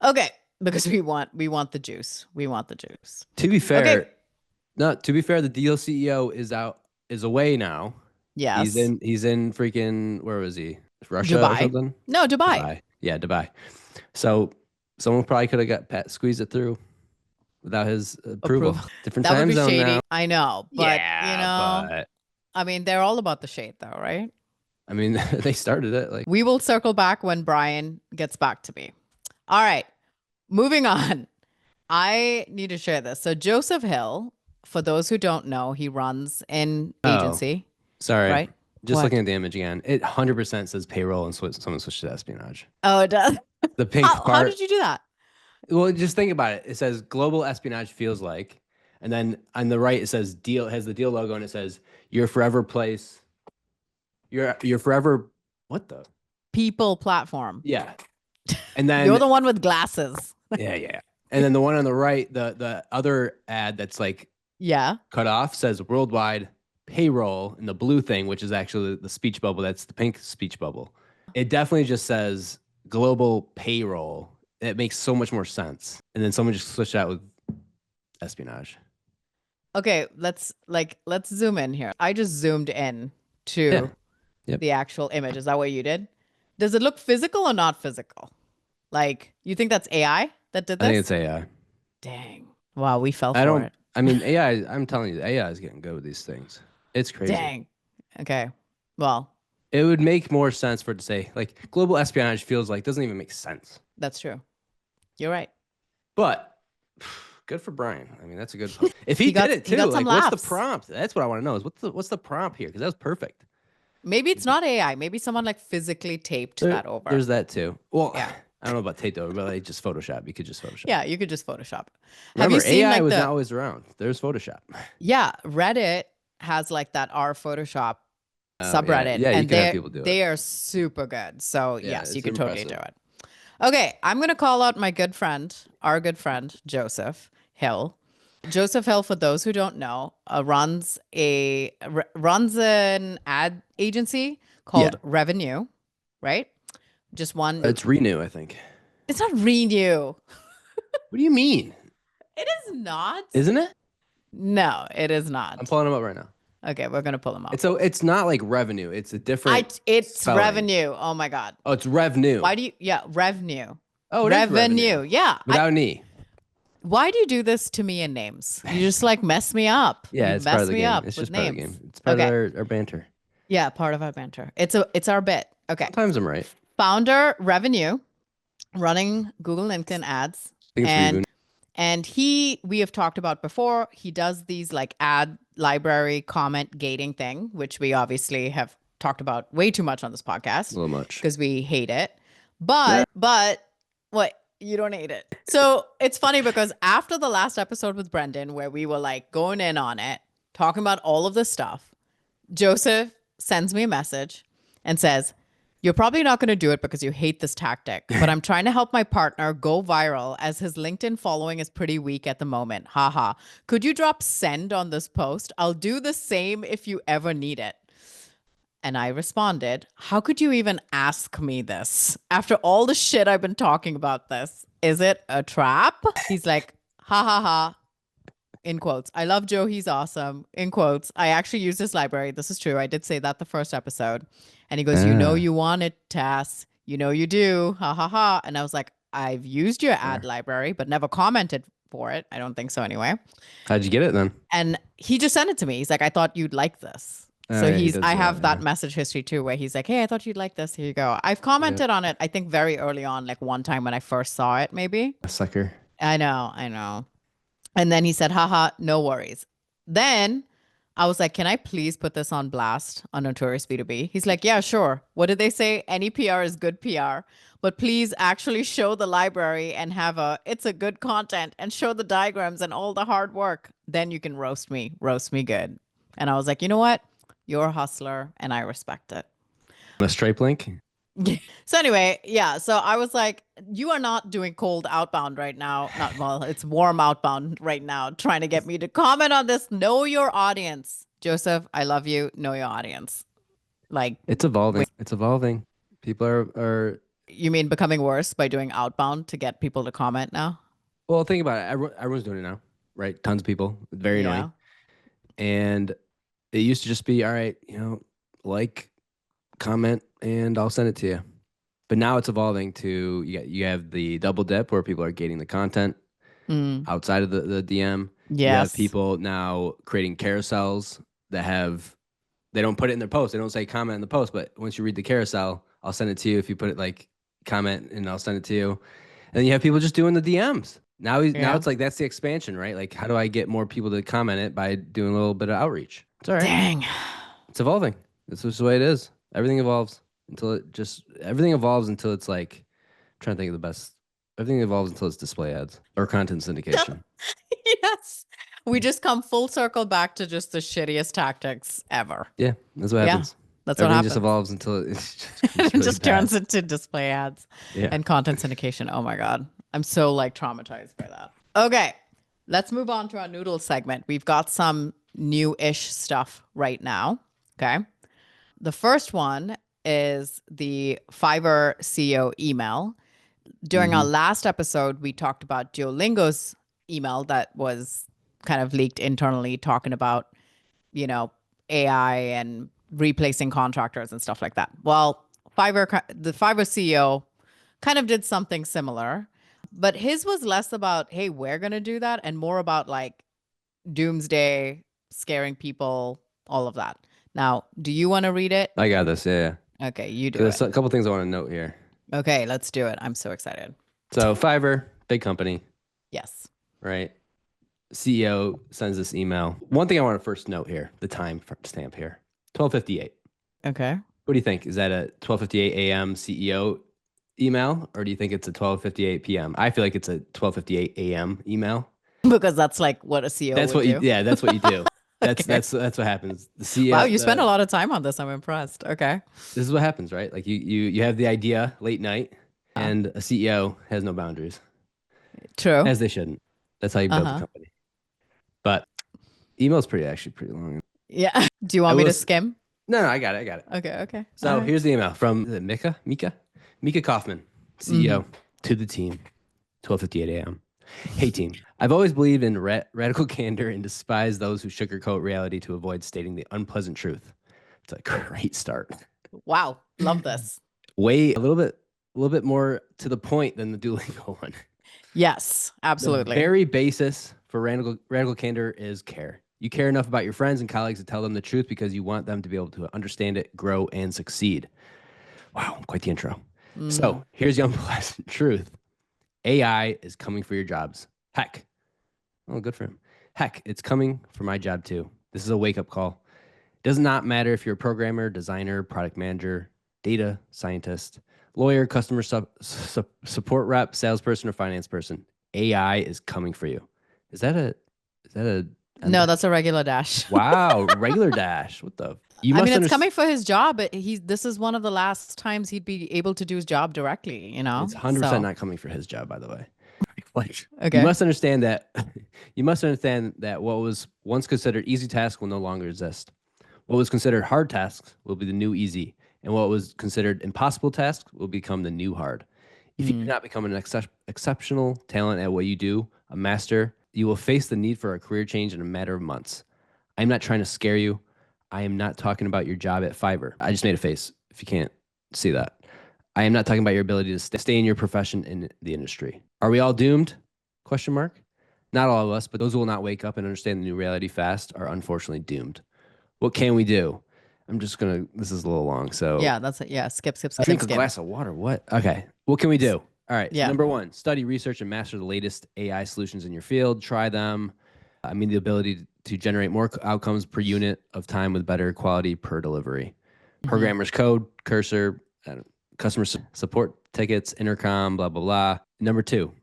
Okay, because we want the juice. We want the juice.
to be fair,
Okay.
the Deel CEO is away now.
Yes.
He's in freaking, where was he? Russia
Dubai.
or something?
No, Dubai.
Yeah, Dubai. So someone probably could have squeezed it through without his approval. Different
That would
time
be
zone
shady.
now.
I know, but
Yeah, but
I mean, they're all about the shade, though, right?
I mean, they started it. Like,
we will circle back when Brian gets back to me. All right, moving on. I need to share this. So Joseph Hill, for those who don't know, he runs an agency.
Sorry.
Right?
Just
What?
looking at the image again, it 100% says payroll and someone switched to espionage.
Oh, it does.
The pink part.
How did you do that?
Well, just think about it. It says global espionage feels like, and then on the right it says Deel, has the Deel logo, and it says your forever place. Your forever, what the?
People platform.
Yeah. And then
you're the one with glasses.
yeah. And then the one on the right, the other ad that's like cut off says worldwide payroll in the blue thing, which is actually the speech bubble. That's the pink speech bubble. It definitely just says global payroll. It makes so much more sense. And then someone just switched out with espionage.
Okay, let's zoom in here. I just zoomed in to the actual image. Is that what you did? Does it look physical or not physical? Like, you think that's AI that did this?
I think it's AI.
Dang. Wow, we fell for it.
I mean, AI, I'm telling you, AI is getting good with these things. It's crazy.
Dang. Okay. Well,
it would make more sense for it to say, like, global espionage feels like, doesn't even make sense.
That's true. You're right.
But good for Brian. I mean, that's a good point. If he did it too, like, what's the prompt? That's what I want to know is what's the prompt here? Because that was perfect.
Maybe it's not AI. Maybe someone like physically taped that over.
There's that too. Well, I don't know about taped over, but like just Photoshop. You could just Photoshop.
Yeah, you could just Photoshop.
Remember, have you seen AI was not always around. There's Photoshop.
Yeah, Reddit has like that R Photoshop subreddit.
Yeah,
and
you can have people do it.
They are super good. So yes, you could totally do it. Okay, I'm gonna call out my good friend, our good friend, Joseph Hill. Joseph Hill, for those who don't know, runs an ad agency called Revenue, right? Just one.
It's Renew, I think.
It's not Renew.
What do you mean?
It is not.
Isn't it?
No, it is not.
I'm pulling them up right now.
Okay, we're gonna pull them up.
It's not like Revenue. It's a different.
It's
spelling.
Revenue. Oh my god.
Oh, it's Revenue.
Why do you? Yeah, Revenue.
Oh, it is Revenue.
Yeah.
Without an E.
Why do you do this to me in names? You just like mess me up.
Yeah, it's part of the game. It's just part
names.
of the game. It's part of our banter.
Yeah, part of our banter. It's our bit. Okay.
Sometimes I'm right.
Founder, Revenue, running Google LinkedIn ads. And we have talked about before, he does these like ad library comment gating thing, which we obviously have talked about way too much on this podcast.
A little much.
Because we hate it. But what? You don't hate it. So it's funny because after the last episode with Brendan, where we were like going in on it, talking about all of this stuff, Joseph sends me a message and says, "You're probably not going to do it because you hate this tactic, but I'm trying to help my partner go viral as his LinkedIn following is pretty weak at the moment. Haha. Could you drop send on this post? I'll do the same if you ever need it." And I responded, "How could you even ask me this? After all the shit I've been talking about this, is it a trap?" He's like, "Ha ha ha." In quotes, "I love Joe. He's awesome." In quotes, "I actually use this library." This is true. I did say that the first episode. And he goes, "You know you want it, Tass. You know you do. Ha ha ha." And I was like, "I've used your ad library, but never commented for it. I don't think so anyway."
How'd you get it then?
And he just sent it to me. He's like, "I thought you'd like this." So I have that message history too, where he's like, "Hey, I thought you'd like this. Here you go." I've commented on it, I think very early on, like one time when I first saw it, maybe.
A sucker.
I know. And then he said, "Haha, no worries." Then I was like, "Can I please put this on blast on Notorious B2B?" He's like, "Yeah, sure. What did they say? Any PR is good PR. But please actually show the library and it's a good content and show the diagrams and all the hard work. Then you can roast me good." And I was like, "You know what? You're a hustler and I respect it."
A Stripe link?
So anyway, yeah. So I was like, "You are not doing cold outbound right now." It's warm outbound right now, trying to get me to comment on this. Know your audience. Joseph, I love you. Know your audience. Like,
it's evolving. It's evolving. People are.
You mean becoming worse by doing outbound to get people to comment now?
Well, think about it. Everyone's doing it now, right? Tons of people. Very annoying. And it used to just be, all right, like, comment, and I'll send it to you. But now it's evolving to you have the double dip where people are gating the content outside of the DM.
Yes.
You have people now creating carousels that they don't put it in their post. They don't say comment in the post, but once you read the carousel, I'll send it to you. If you put it like comment, and I'll send it to you. And then you have people just doing the DMs. Now it's like, that's the expansion, right? Like, how do I get more people to comment it by doing a little bit of outreach? It's all right.
Dang.
It's evolving. That's just the way it is. Everything evolves until it's like, I'm trying to think of the best. Everything evolves until it's display ads or content syndication.
Yes. We just come full circle back to just the shittiest tactics ever.
Yeah, that's what happens.
That's
Everything
what happens.
just evolves until it just
turns into display ads and content syndication. Oh my God. I'm so like traumatized by that. Okay. Let's move on to our noodle segment. We've got some new-ish stuff right now. Okay. The first one is the Fiverr CEO email. During our last episode, we talked about Duolingo's email that was kind of leaked internally, talking about, AI and replacing contractors and stuff like that. Well, the Fiverr CEO kind of did something similar, but his was less about, hey, we're going to do that, and more about like doomsday, scaring people, all of that. Now, do you want to read it?
I got this. Yeah.
Okay, you do
There's
it.
a couple things I want to note here.
Okay, let's do it. I'm so excited.
So Fiverr, big company.
Yes.
Right. CEO sends this email. One thing I want to first note here, the time stamp here, 12:58.
Okay.
What do you think? Is that a 12:58 a.m. CEO email, or do you think it's a 12:58 p.m.? I feel like it's a 12:58 a.m. email.
Because that's like what a CEO
That's
would
what
do.
that's what you do. That's what happens. The CEO.
Wow, you spent a lot of time on this. I'm impressed. Okay.
This is what happens, right? Like you have the idea late night, and a CEO has no boundaries.
True.
As they shouldn't. That's how you build a company. But email's actually pretty long.
Yeah. Do you want me to skim?
No, I got it.
Okay.
So here's the email from Mika Kaufman, CEO, to the team, 12:58 a.m. Hey team, I've always believed in radical candor and despised those who sugarcoat reality to avoid stating the unpleasant truth. It's a great start.
Wow, love this.
A little bit more to the point than the Duolingo one.
Yes, absolutely.
The very basis for radical candor is care. You care enough about your friends and colleagues to tell them the truth because you want them to be able to understand it, grow, and succeed. Wow, quite the intro. So here's the unpleasant truth. AI is coming for your jobs. Heck. Oh, good for him. Heck, it's coming for my job too. This is a wake-up call. It does not matter if you're a programmer, designer, product manager, data scientist, lawyer, customer support rep, salesperson, or finance person. AI is coming for you. Is that a
No, that's a regular dash.
Wow, regular dash. What the?
It's coming for his job, but this is one of the last times he'd be able to do his job directly, It's
100% not coming for his job, by the way.
Okay.
You must understand that what was once considered easy tasks will no longer exist. What was considered hard tasks will be the new easy, and what was considered impossible tasks will become the new hard. If you do not become an exceptional talent at what you do, a master, you will face the need for a career change in a matter of months. I'm not trying to scare you. I am not talking about your job at Fiverr. I just made a face if you can't see that. I am not talking about your ability to stay in your profession in the industry. Are we all doomed? Question mark. Not all of us, but those who will not wake up and understand the new reality fast are unfortunately doomed. What can we do? This is a little long, so.
Yeah, that's it. Yeah, skip.
Drink a glass of water. What? Okay. What can we do? All right. So number one, study, research, and master the latest AI solutions in your field. Try them. The ability to generate more outcomes per unit of time with better quality per delivery. Programmer's code, cursor, customer support tickets, intercom, blah, blah, blah. Number two,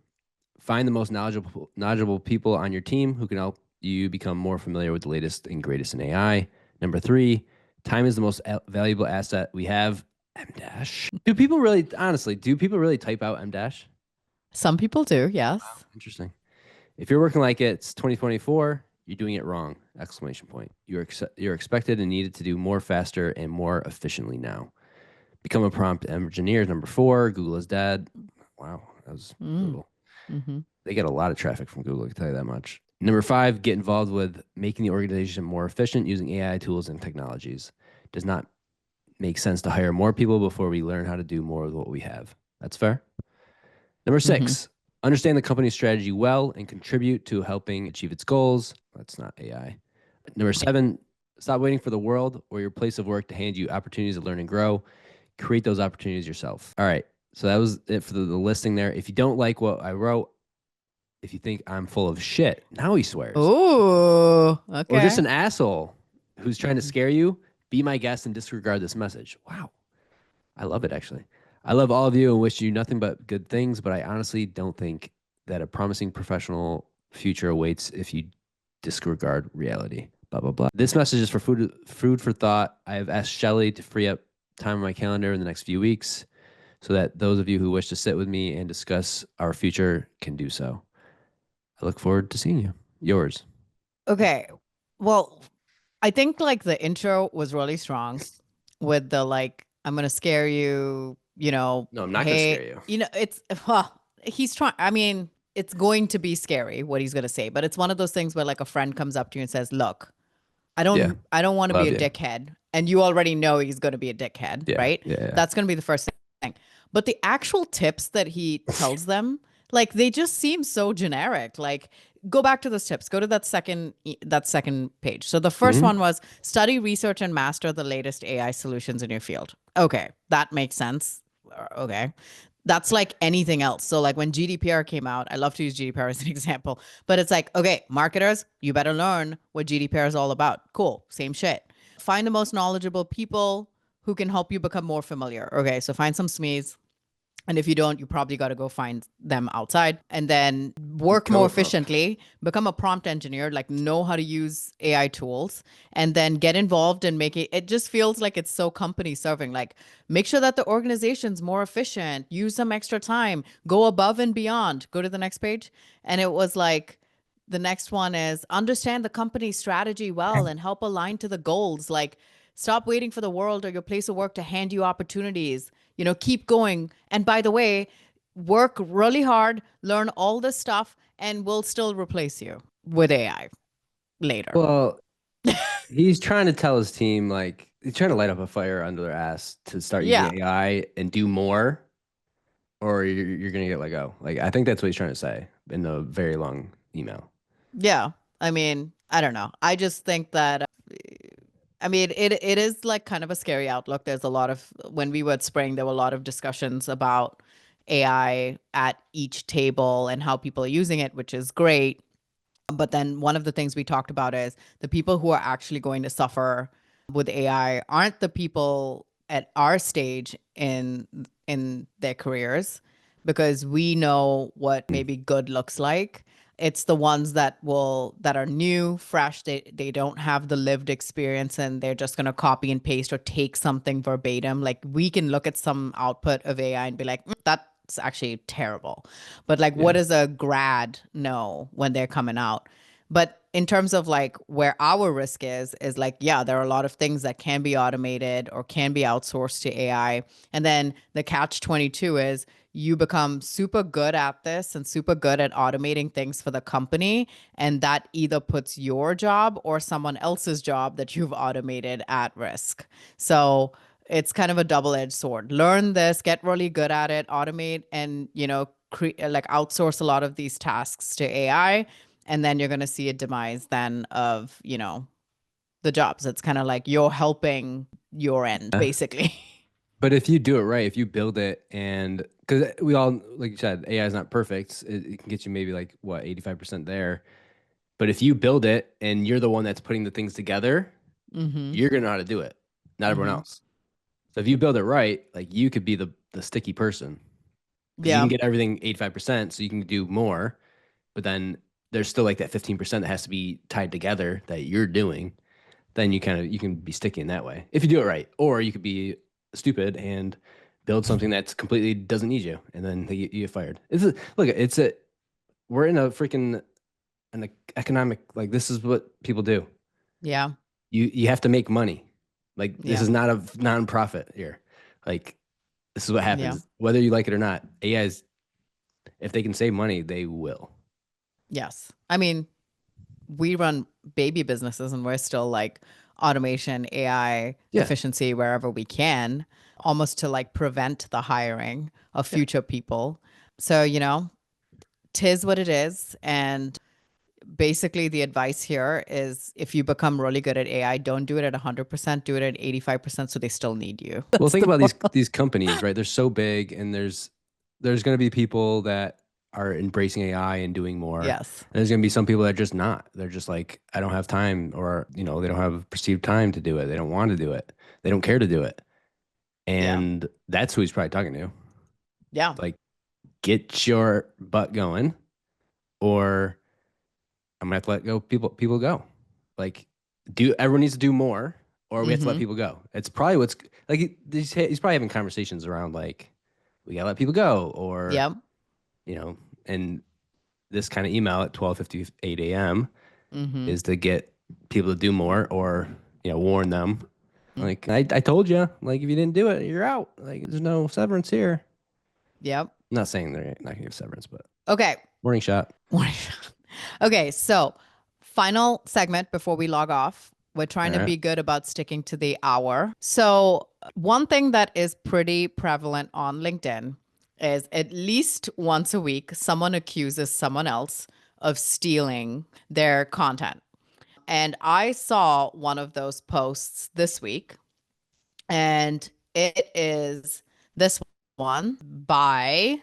find the most knowledgeable people on your team who can help you become more familiar with the latest and greatest in AI. Number three, time is the most valuable asset we have. M-dash. Do people really type out M-dash?
Some people do, yes.
Wow, interesting. If you're working like it's 2024, You're doing it wrong! Exclamation point. You're expected and needed to do more faster and more efficiently now. Become a prompt engineer. Number 4. Google is dead. Wow, that was brutal. They get a lot of traffic from Google, I can tell you that much. Number 5, get involved with making the organization more efficient using AI tools and technologies. Does not make sense to hire more people before we learn how to do more with what we have. That's fair. Number 6, understand the company's strategy well and contribute to helping achieve its goals. That's not AI. Number 7, stop waiting for the world or your place of work to hand you opportunities to learn and grow. Create those opportunities yourself. All right. So that was it for the listing there. If you don't like what I wrote, if you think I'm full of shit, now he swears.
Ooh, okay.
Or just an asshole who's trying to scare you, be my guest and disregard this message. Wow. I love it, actually. I love all of you and wish you nothing but good things, but I honestly don't think that a promising professional future awaits if you disregard reality. Blah, blah, blah. This message is for food for thought. I have asked Shelly to free up time on my calendar in the next few weeks so that those of you who wish to sit with me and discuss our future can do so. I look forward to seeing you. Yours.
Okay. Well, I think like the intro was really strong with the like, I'm going to scare you, you know.
No, I'm not going to scare you.
You know, it's, well, he's trying, I mean, it's going to be scary what he's going to say, but it's one of those things where like a friend comes up to you and says, look, I don't want to be a dickhead. And you already know he's going to be a dickhead, right?
Yeah.
That's going to be the first thing. But the actual tips that he tells them, like they just seem so generic. Like go back to those tips. Go to that second page. So the first one was study, research, and master the latest AI solutions in your field. Okay, that makes sense. Okay. That's like anything else. So like when GDPR came out, I love to use GDPR as an example, but it's like, okay, marketers, you better learn what GDPR is all about. Cool. Same shit. Find the most knowledgeable people who can help you become more familiar. Okay. So find some SMEs. And if you don't, you probably got to go find them outside and then work more efficiently, become a prompt engineer, like know how to use AI tools and then get involved and make it. It just feels like it's so company serving, like make sure that the organization's more efficient, use some extra time, go above and beyond. Go to the next page. And it was like, the next one is understand the company's strategy well and help align to the goals. Like stop waiting for the world or your place of work to hand you opportunities. You know, keep going. And by the way, work really hard, learn all this stuff, and we'll still replace you with AI later.
Well, he's trying to tell his team, like, he's trying to light up a fire under their ass to start using AI and do more, or you're going to get let go. Like, I think that's what he's trying to say in the very long email.
Yeah. I mean, I don't know. I just think that I mean, it is like kind of a scary outlook. There's a lot of, when we were at Spring, there were a lot of discussions about AI at each table and how people are using it, which is great. But then one of the things we talked about is the people who are actually going to suffer with AI aren't the people at our stage in their careers, because we know what maybe good looks like. It's the ones that are new, fresh. They don't have the lived experience and they're just going to copy and paste or take something verbatim. Like we can look at some output of AI and be like, that's actually terrible. But like, what does a grad know when they're coming out? But in terms of like where our risk is like, yeah, there are a lot of things that can be automated or can be outsourced to AI. And then the catch 22 is you become super good at this and super good at automating things for the company. And that either puts your job or someone else's job that you've automated at risk. So it's kind of a double-edged sword. Learn this, get really good at it, automate, and, you know, like outsource a lot of these tasks to AI. And then you're going to see a demise then of, you know, the jobs. It's kind of like you're helping your end, basically.
But if you do it right, if you build it, and because we all, like you said, AI is not perfect. It can get you maybe like, what, 85% there. But if you build it and you're the one that's putting the things together, you're going to know how to do it, not everyone else. So if you build it right, like you could be the sticky person. You can get everything 85%, so you can do more. But then there's still like that 15% that has to be tied together that you're doing. Then you can be sticky in that way if you do it right. Or you could be stupid and build something that's completely doesn't need you, and then you get fired. We're in a freaking an economic, like this is what people do.
Yeah.
You have to make money. Like this is not a nonprofit here. Like this is what happens, whether you like it or not. AIs, if they can save money, they will.
Yes. I mean, we run baby businesses and we're still like automation, AI, efficiency wherever we can, almost to like prevent the hiring of future people. So, you know, tis what it is. And basically the advice here is if you become really good at AI, don't do it at 100%, do it at 85% so they still need you.
Well, think about these companies, right? They're so big, and there's going to be people that are embracing AI and doing more.
Yes.
And there's going to be some people that are just not. They're just like, I don't have time, or they don't have perceived time to do it. They don't want to do it. They don't care to do it. And that's who he's probably talking to.
Yeah.
Like, get your butt going, or I'm gonna have to let go people go. Like, everyone needs to do more, or we have to let people go. It's probably what's like he's probably having conversations around like we gotta let people go, or and this kind of email at 12:58 a.m. is to get people to do more, or warn them. Like I told you, like if you didn't do it, you're out. Like there's no severance here.
Yep.
I'm not saying they're not gonna give severance, but
okay.
Warning shot.
Okay, so final segment before we log off. We're trying to be good about sticking to the hour. So one thing that is pretty prevalent on LinkedIn is at least once a week, someone accuses someone else of stealing their content. And I saw one of those posts this week, and it is this one by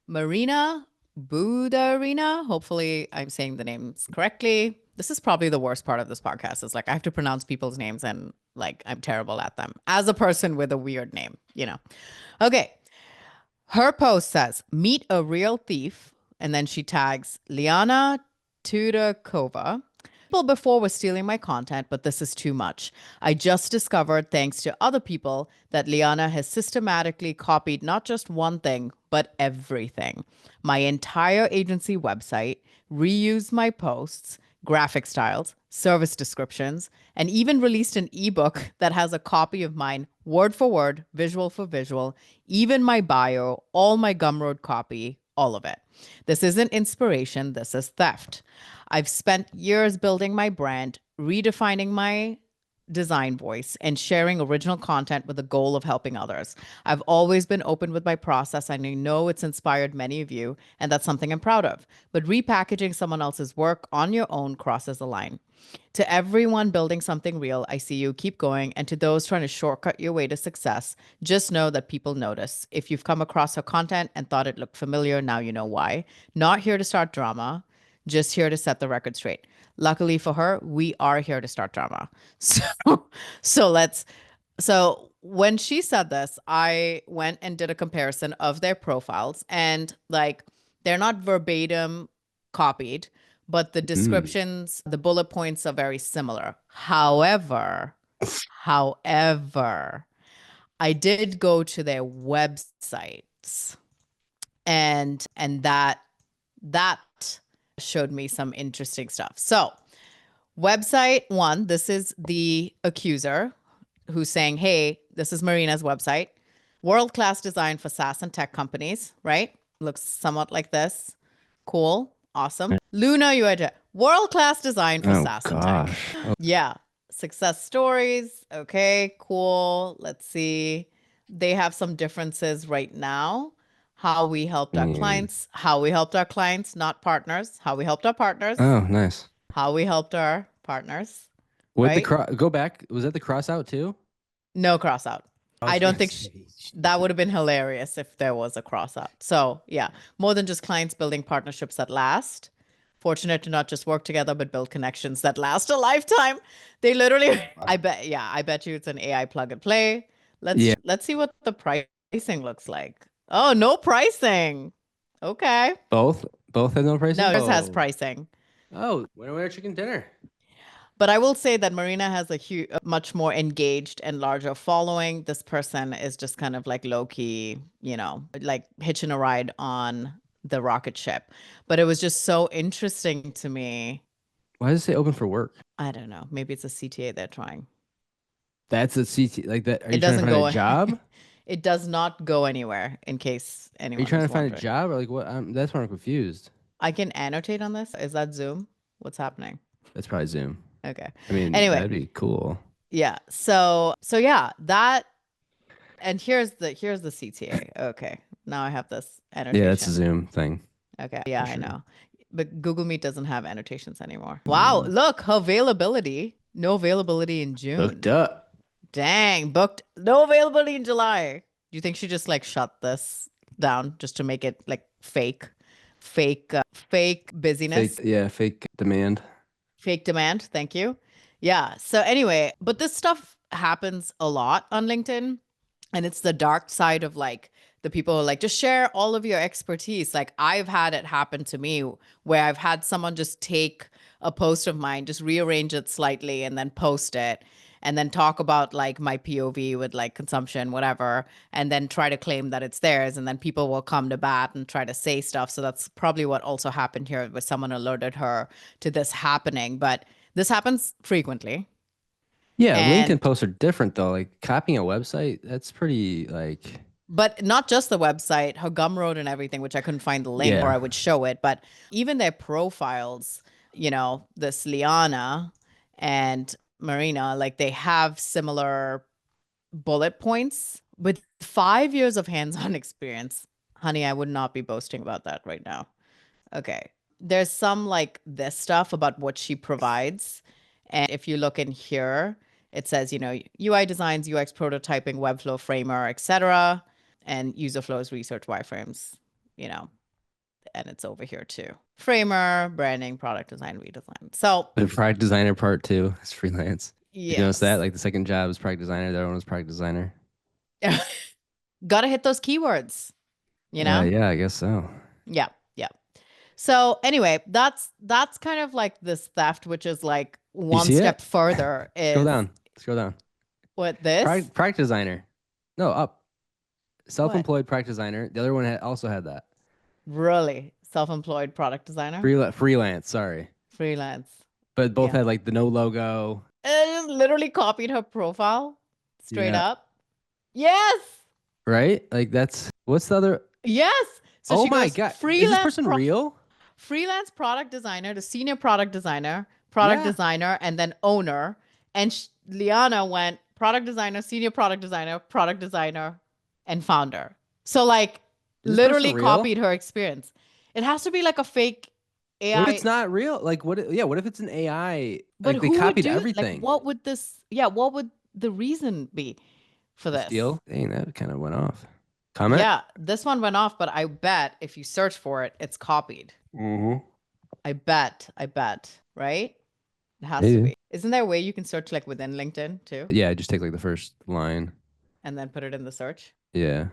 Marina Budarina. Hopefully I'm saying the names correctly. This is probably the worst part of this podcast is like I have to pronounce people's names and like I'm terrible at them as a person with a weird name, Okay. Her post says, meet a real thief. And then she tags Liana Tudakova. People before were stealing my content, but this is too much. I just discovered, thanks to other people, that Liana has systematically copied not just one thing, but everything. My entire agency website, reused my posts, graphic styles, service descriptions, and even released an ebook that has a copy of mine, word for word, visual for visual, even my bio, all my Gumroad copy, all of it. This isn't inspiration, this is theft. I've spent years building my brand, redefining my design voice, and sharing original content with the goal of helping others. I've always been open with my process, and I know it's inspired many of you, and that's something I'm proud of. But repackaging someone else's work on your own crosses a line. To everyone building something real, I see you, keep going. And to those trying to shortcut your way to success, just know that people notice. If you've come across her content and thought it looked familiar, now you know why. Not here to start drama, just here to set the record straight. Luckily for her, we are here to start drama. So when she said this, I went and did a comparison of their profiles, and like they're not verbatim copied, but the descriptions, the bullet points are very similar. However, I did go to their websites, and that showed me some interesting stuff. So website one, this is the accuser who's saying, hey, this is Marina's website. World-class design for SaaS and tech companies, right? Looks somewhat like this. Cool. Awesome. Luna UIJ. World-class design for SaaS and tech. Yeah. Success stories. Okay, cool. Let's see. They have some differences right now. How we helped our clients, not partners. How we helped our partners.
Oh, nice.
How we helped our partners.
With the go back, was that the cross out too?
No cross out. I don't think that would have been hilarious if there was a cross out. So yeah, more than just clients building partnerships that last. Fortunate to not just work together, but build connections that last a lifetime. They literally, I bet you it's an AI plug and play. Let's see what the pricing looks like. Oh, no pricing. Okay.
Both have no pricing?
No, yours has pricing.
Oh, winner chicken dinner.
But I will say that Marina has a much more engaged and larger following. This person is just kind of like low key, like hitching a ride on the rocket ship. But it was just so interesting to me.
Why does it say open for work?
I don't know. Maybe it's a CTA they're trying.
That's a CT like that. Are you
It
trying to
doesn't
find
go
a job?
It does not go anywhere, in case
Are you
anyone
trying
was
to find a
wondering.
job or like what? That's why I'm confused.
I can annotate on this. Is that Zoom? What's happening?
That's probably Zoom.
Okay.
I mean,
Anyway,
that'd be cool.
yeah. So yeah, that, and here's the CTA. Okay. Now I have this annotation.
Yeah, that's a Zoom thing.
Okay. Yeah,
For
I
sure.
know. But Google Meet doesn't have annotations anymore. Wow. Look, availability. No availability in June.
Booked up.
Dang, booked. No availability in July. Do you think she just like shut this down just to make it like fake busyness?
Fake demand.
Fake demand. Thank you. Yeah. So anyway, but this stuff happens a lot on LinkedIn. And it's the dark side of like the people who are like, just share all of your expertise. Like I've had it happen to me where I've had someone just take a post of mine, just rearrange it slightly and then post it and then talk about like my POV with like consumption, whatever, and then try to claim that it's theirs. And then people will come to bat and try to say stuff. So that's probably what also happened here, where someone alerted her to this happening. But this happens frequently.
Yeah,
And
LinkedIn posts are different though. Like copying a website, that's pretty like.
But not just the website, her Gumroad and everything, which I couldn't find the link or I would show it. But even their profiles, you know, this Liana and Marina, like they have similar bullet points with 5 years of hands-on experience. Honey, I would not be boasting about that right now. Okay. There's some like this stuff about what she provides. And if you look in here, it says, you know, UI designs, UX prototyping, Webflow framer, etc. And user flows, research wireframes, you know, and it's over here too. Framer, branding, product design, redesign. So
the product designer part too is freelance.
yes.
You notice that? Like the second job is product designer, the other one was product designer.
Gotta hit those keywords, you know?
Yeah, I guess so.
Yeah. So anyway, that's kind of like this theft, which is like one step further.
Scroll down.
What this?
Product designer. No, up. Self-employed product designer. The other one also had that.
Really? Self-employed product designer?
Freelance, sorry.
Freelance.
But both had like the no logo.
And literally copied her profile straight up. Yes.
Right? Like that's, what's the other?
Yes. So
oh my God. Is this person real?
Freelance product designer to senior product designer, designer, and then owner. And Liana went product designer, senior product designer, and founder. So like literally copied her experience. It has to be like a fake AI.
What if it's not real? Like what? Yeah. What if it's an AI?
But
like they copied everything.
Like, what would this? Yeah. What would the reason be for this?
Steal? Dang, that kind of went off. Comment?
Yeah, this one went off, but I bet if you search for it, it's copied. I bet, right? It has to be. Isn't there a way you can search like within LinkedIn too?
Yeah, just take like the first line.
And then put it in the search?
Yeah.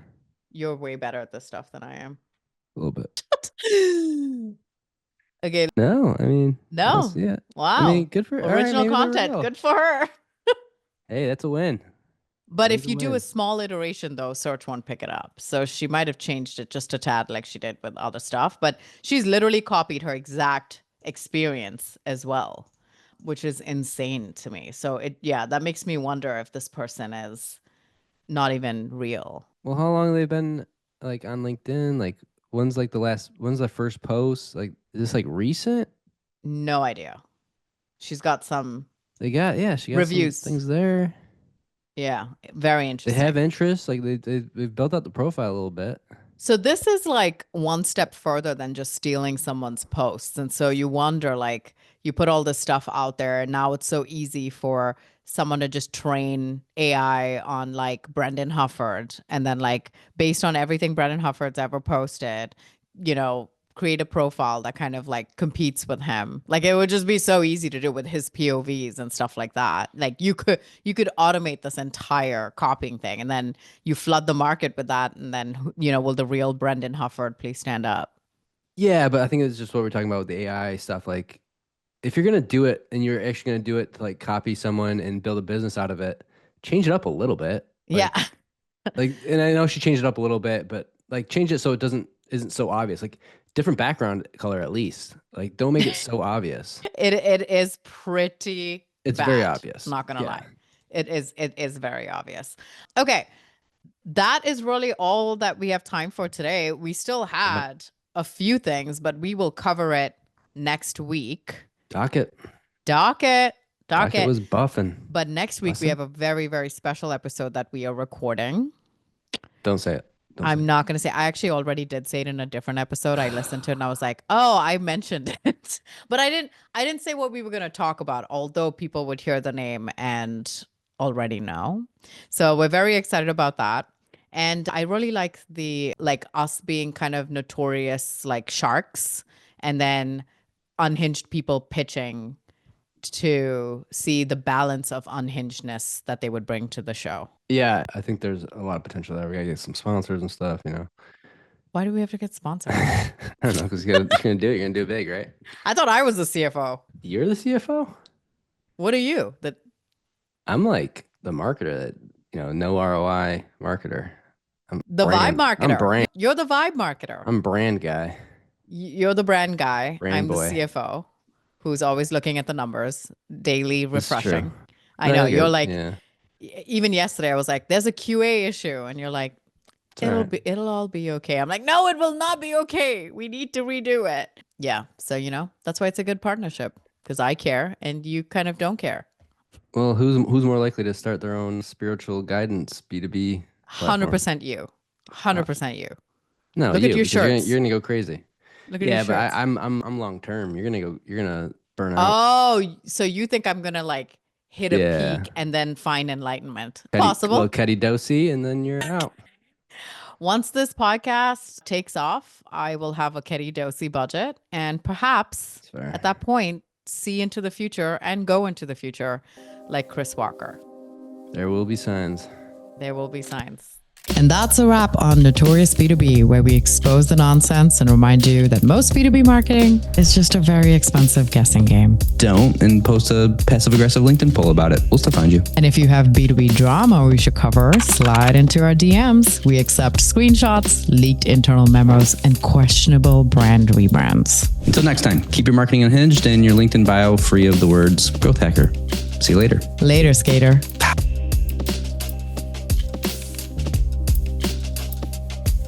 You're way better at this stuff than I am.
A little bit.
Okay.
No, I mean.
No.
Yeah.
Wow.
I mean, good for
original content. Good for her.
Hey, that's a win.
But if you do a small iteration, though, search won't pick it up. So she might have changed it just a tad like she did with other stuff. But she's literally copied her exact experience as well, which is insane to me. So that makes me wonder if this person is not even real.
Well, how long have they been like on LinkedIn? Like when's the first post? Like is this like recent?
No idea. She's got some
she got
reviews.
some things there.
Yeah, very interesting.
They have interest, like they've built out the profile a little bit.
So this is like one step further than just stealing someone's posts. And so you wonder, like, you put all this stuff out there, and now it's so easy for someone to just train AI on like Brendan Hufford, and then like based on everything Brendan Hufford's ever posted, you know, create a profile that kind of like competes with him. Like it would just be so easy to do with his POVs and stuff like that. Like you could automate this entire copying thing, and then you flood the market with that, and then, you know, will the real Brendan Hufford please stand up?
Yeah, but I think it's just what we're talking about with the AI stuff. Like if you're gonna do it and you're actually gonna do it to like copy someone and build a business out of it, change it up a little bit. Like,
yeah.
like, and I know she changed it up a little bit, but like change it so it isn't so obvious. Like Different background color at least. Like, don't make it so obvious.
It is pretty.
It's
bad,
very obvious.
Not gonna lie. It is very obvious. Okay. That is really all that we have time for today. We still had a few things, but we will cover it next week.
Docket
was
buffing.
But next week we have a very, very special episode that we are recording.
Don't say it.
I'm not going to say. I actually already did say it in a different episode. I listened to it and I was like, oh, I mentioned it. But I didn't say what we were going to talk about, although people would hear the name and already know. So we're very excited about that. And I really like us being kind of notorious like sharks, and then unhinged people pitching to see the balance of unhingedness that they would bring to the show.
Yeah, I think there's a lot of potential there. We gotta get some sponsors and stuff, you know.
Why do we have to get sponsors?
I don't know, because you're gonna do it. You're gonna do it big, right?
I thought I was the CFO.
You're the CFO?
What are you?
I'm like the marketer that, no ROI marketer. I'm
the
brand.
vibe marketer.
I'm brand.
You're the vibe marketer.
I'm brand guy.
You're the brand guy.
I'm
the CFO who's always looking at the numbers, daily refreshing. I know. You're like, even yesterday I was like, there's a QA issue. And you're like, it'll all be okay. I'm like, no, it will not be okay. We need to redo it. Yeah. So, that's why it's a good partnership, because I care and you kind of don't care.
Well, who's more likely to start their own spiritual guidance B2B platform?
100% you. 100% you.
No,
look at your shirts.
You're gonna go crazy.
Look at your shirts.
But I'm long term. You're gonna burn out.
Oh, so you think I'm gonna like hit a peak and then find enlightenment? Possible.
Well, kedidosi, and then you're out.
Once this podcast takes off, I will have a kedidosi budget, and perhaps at that point, see into the future and go into the future like Chris Walker.
There will be signs.
There will be signs. And that's a wrap on Notorious B2B, where we expose the nonsense and remind you that most B2B marketing is just a very expensive guessing game.
Don't, and post a passive-aggressive LinkedIn poll about it. We'll still find you.
And if you have B2B drama we should cover, slide into our DMs. We accept screenshots, leaked internal memos, and questionable brand rebrands.
Until next time, keep your marketing unhinged and your LinkedIn bio free of the words growth hacker. See you later.
Later, skater.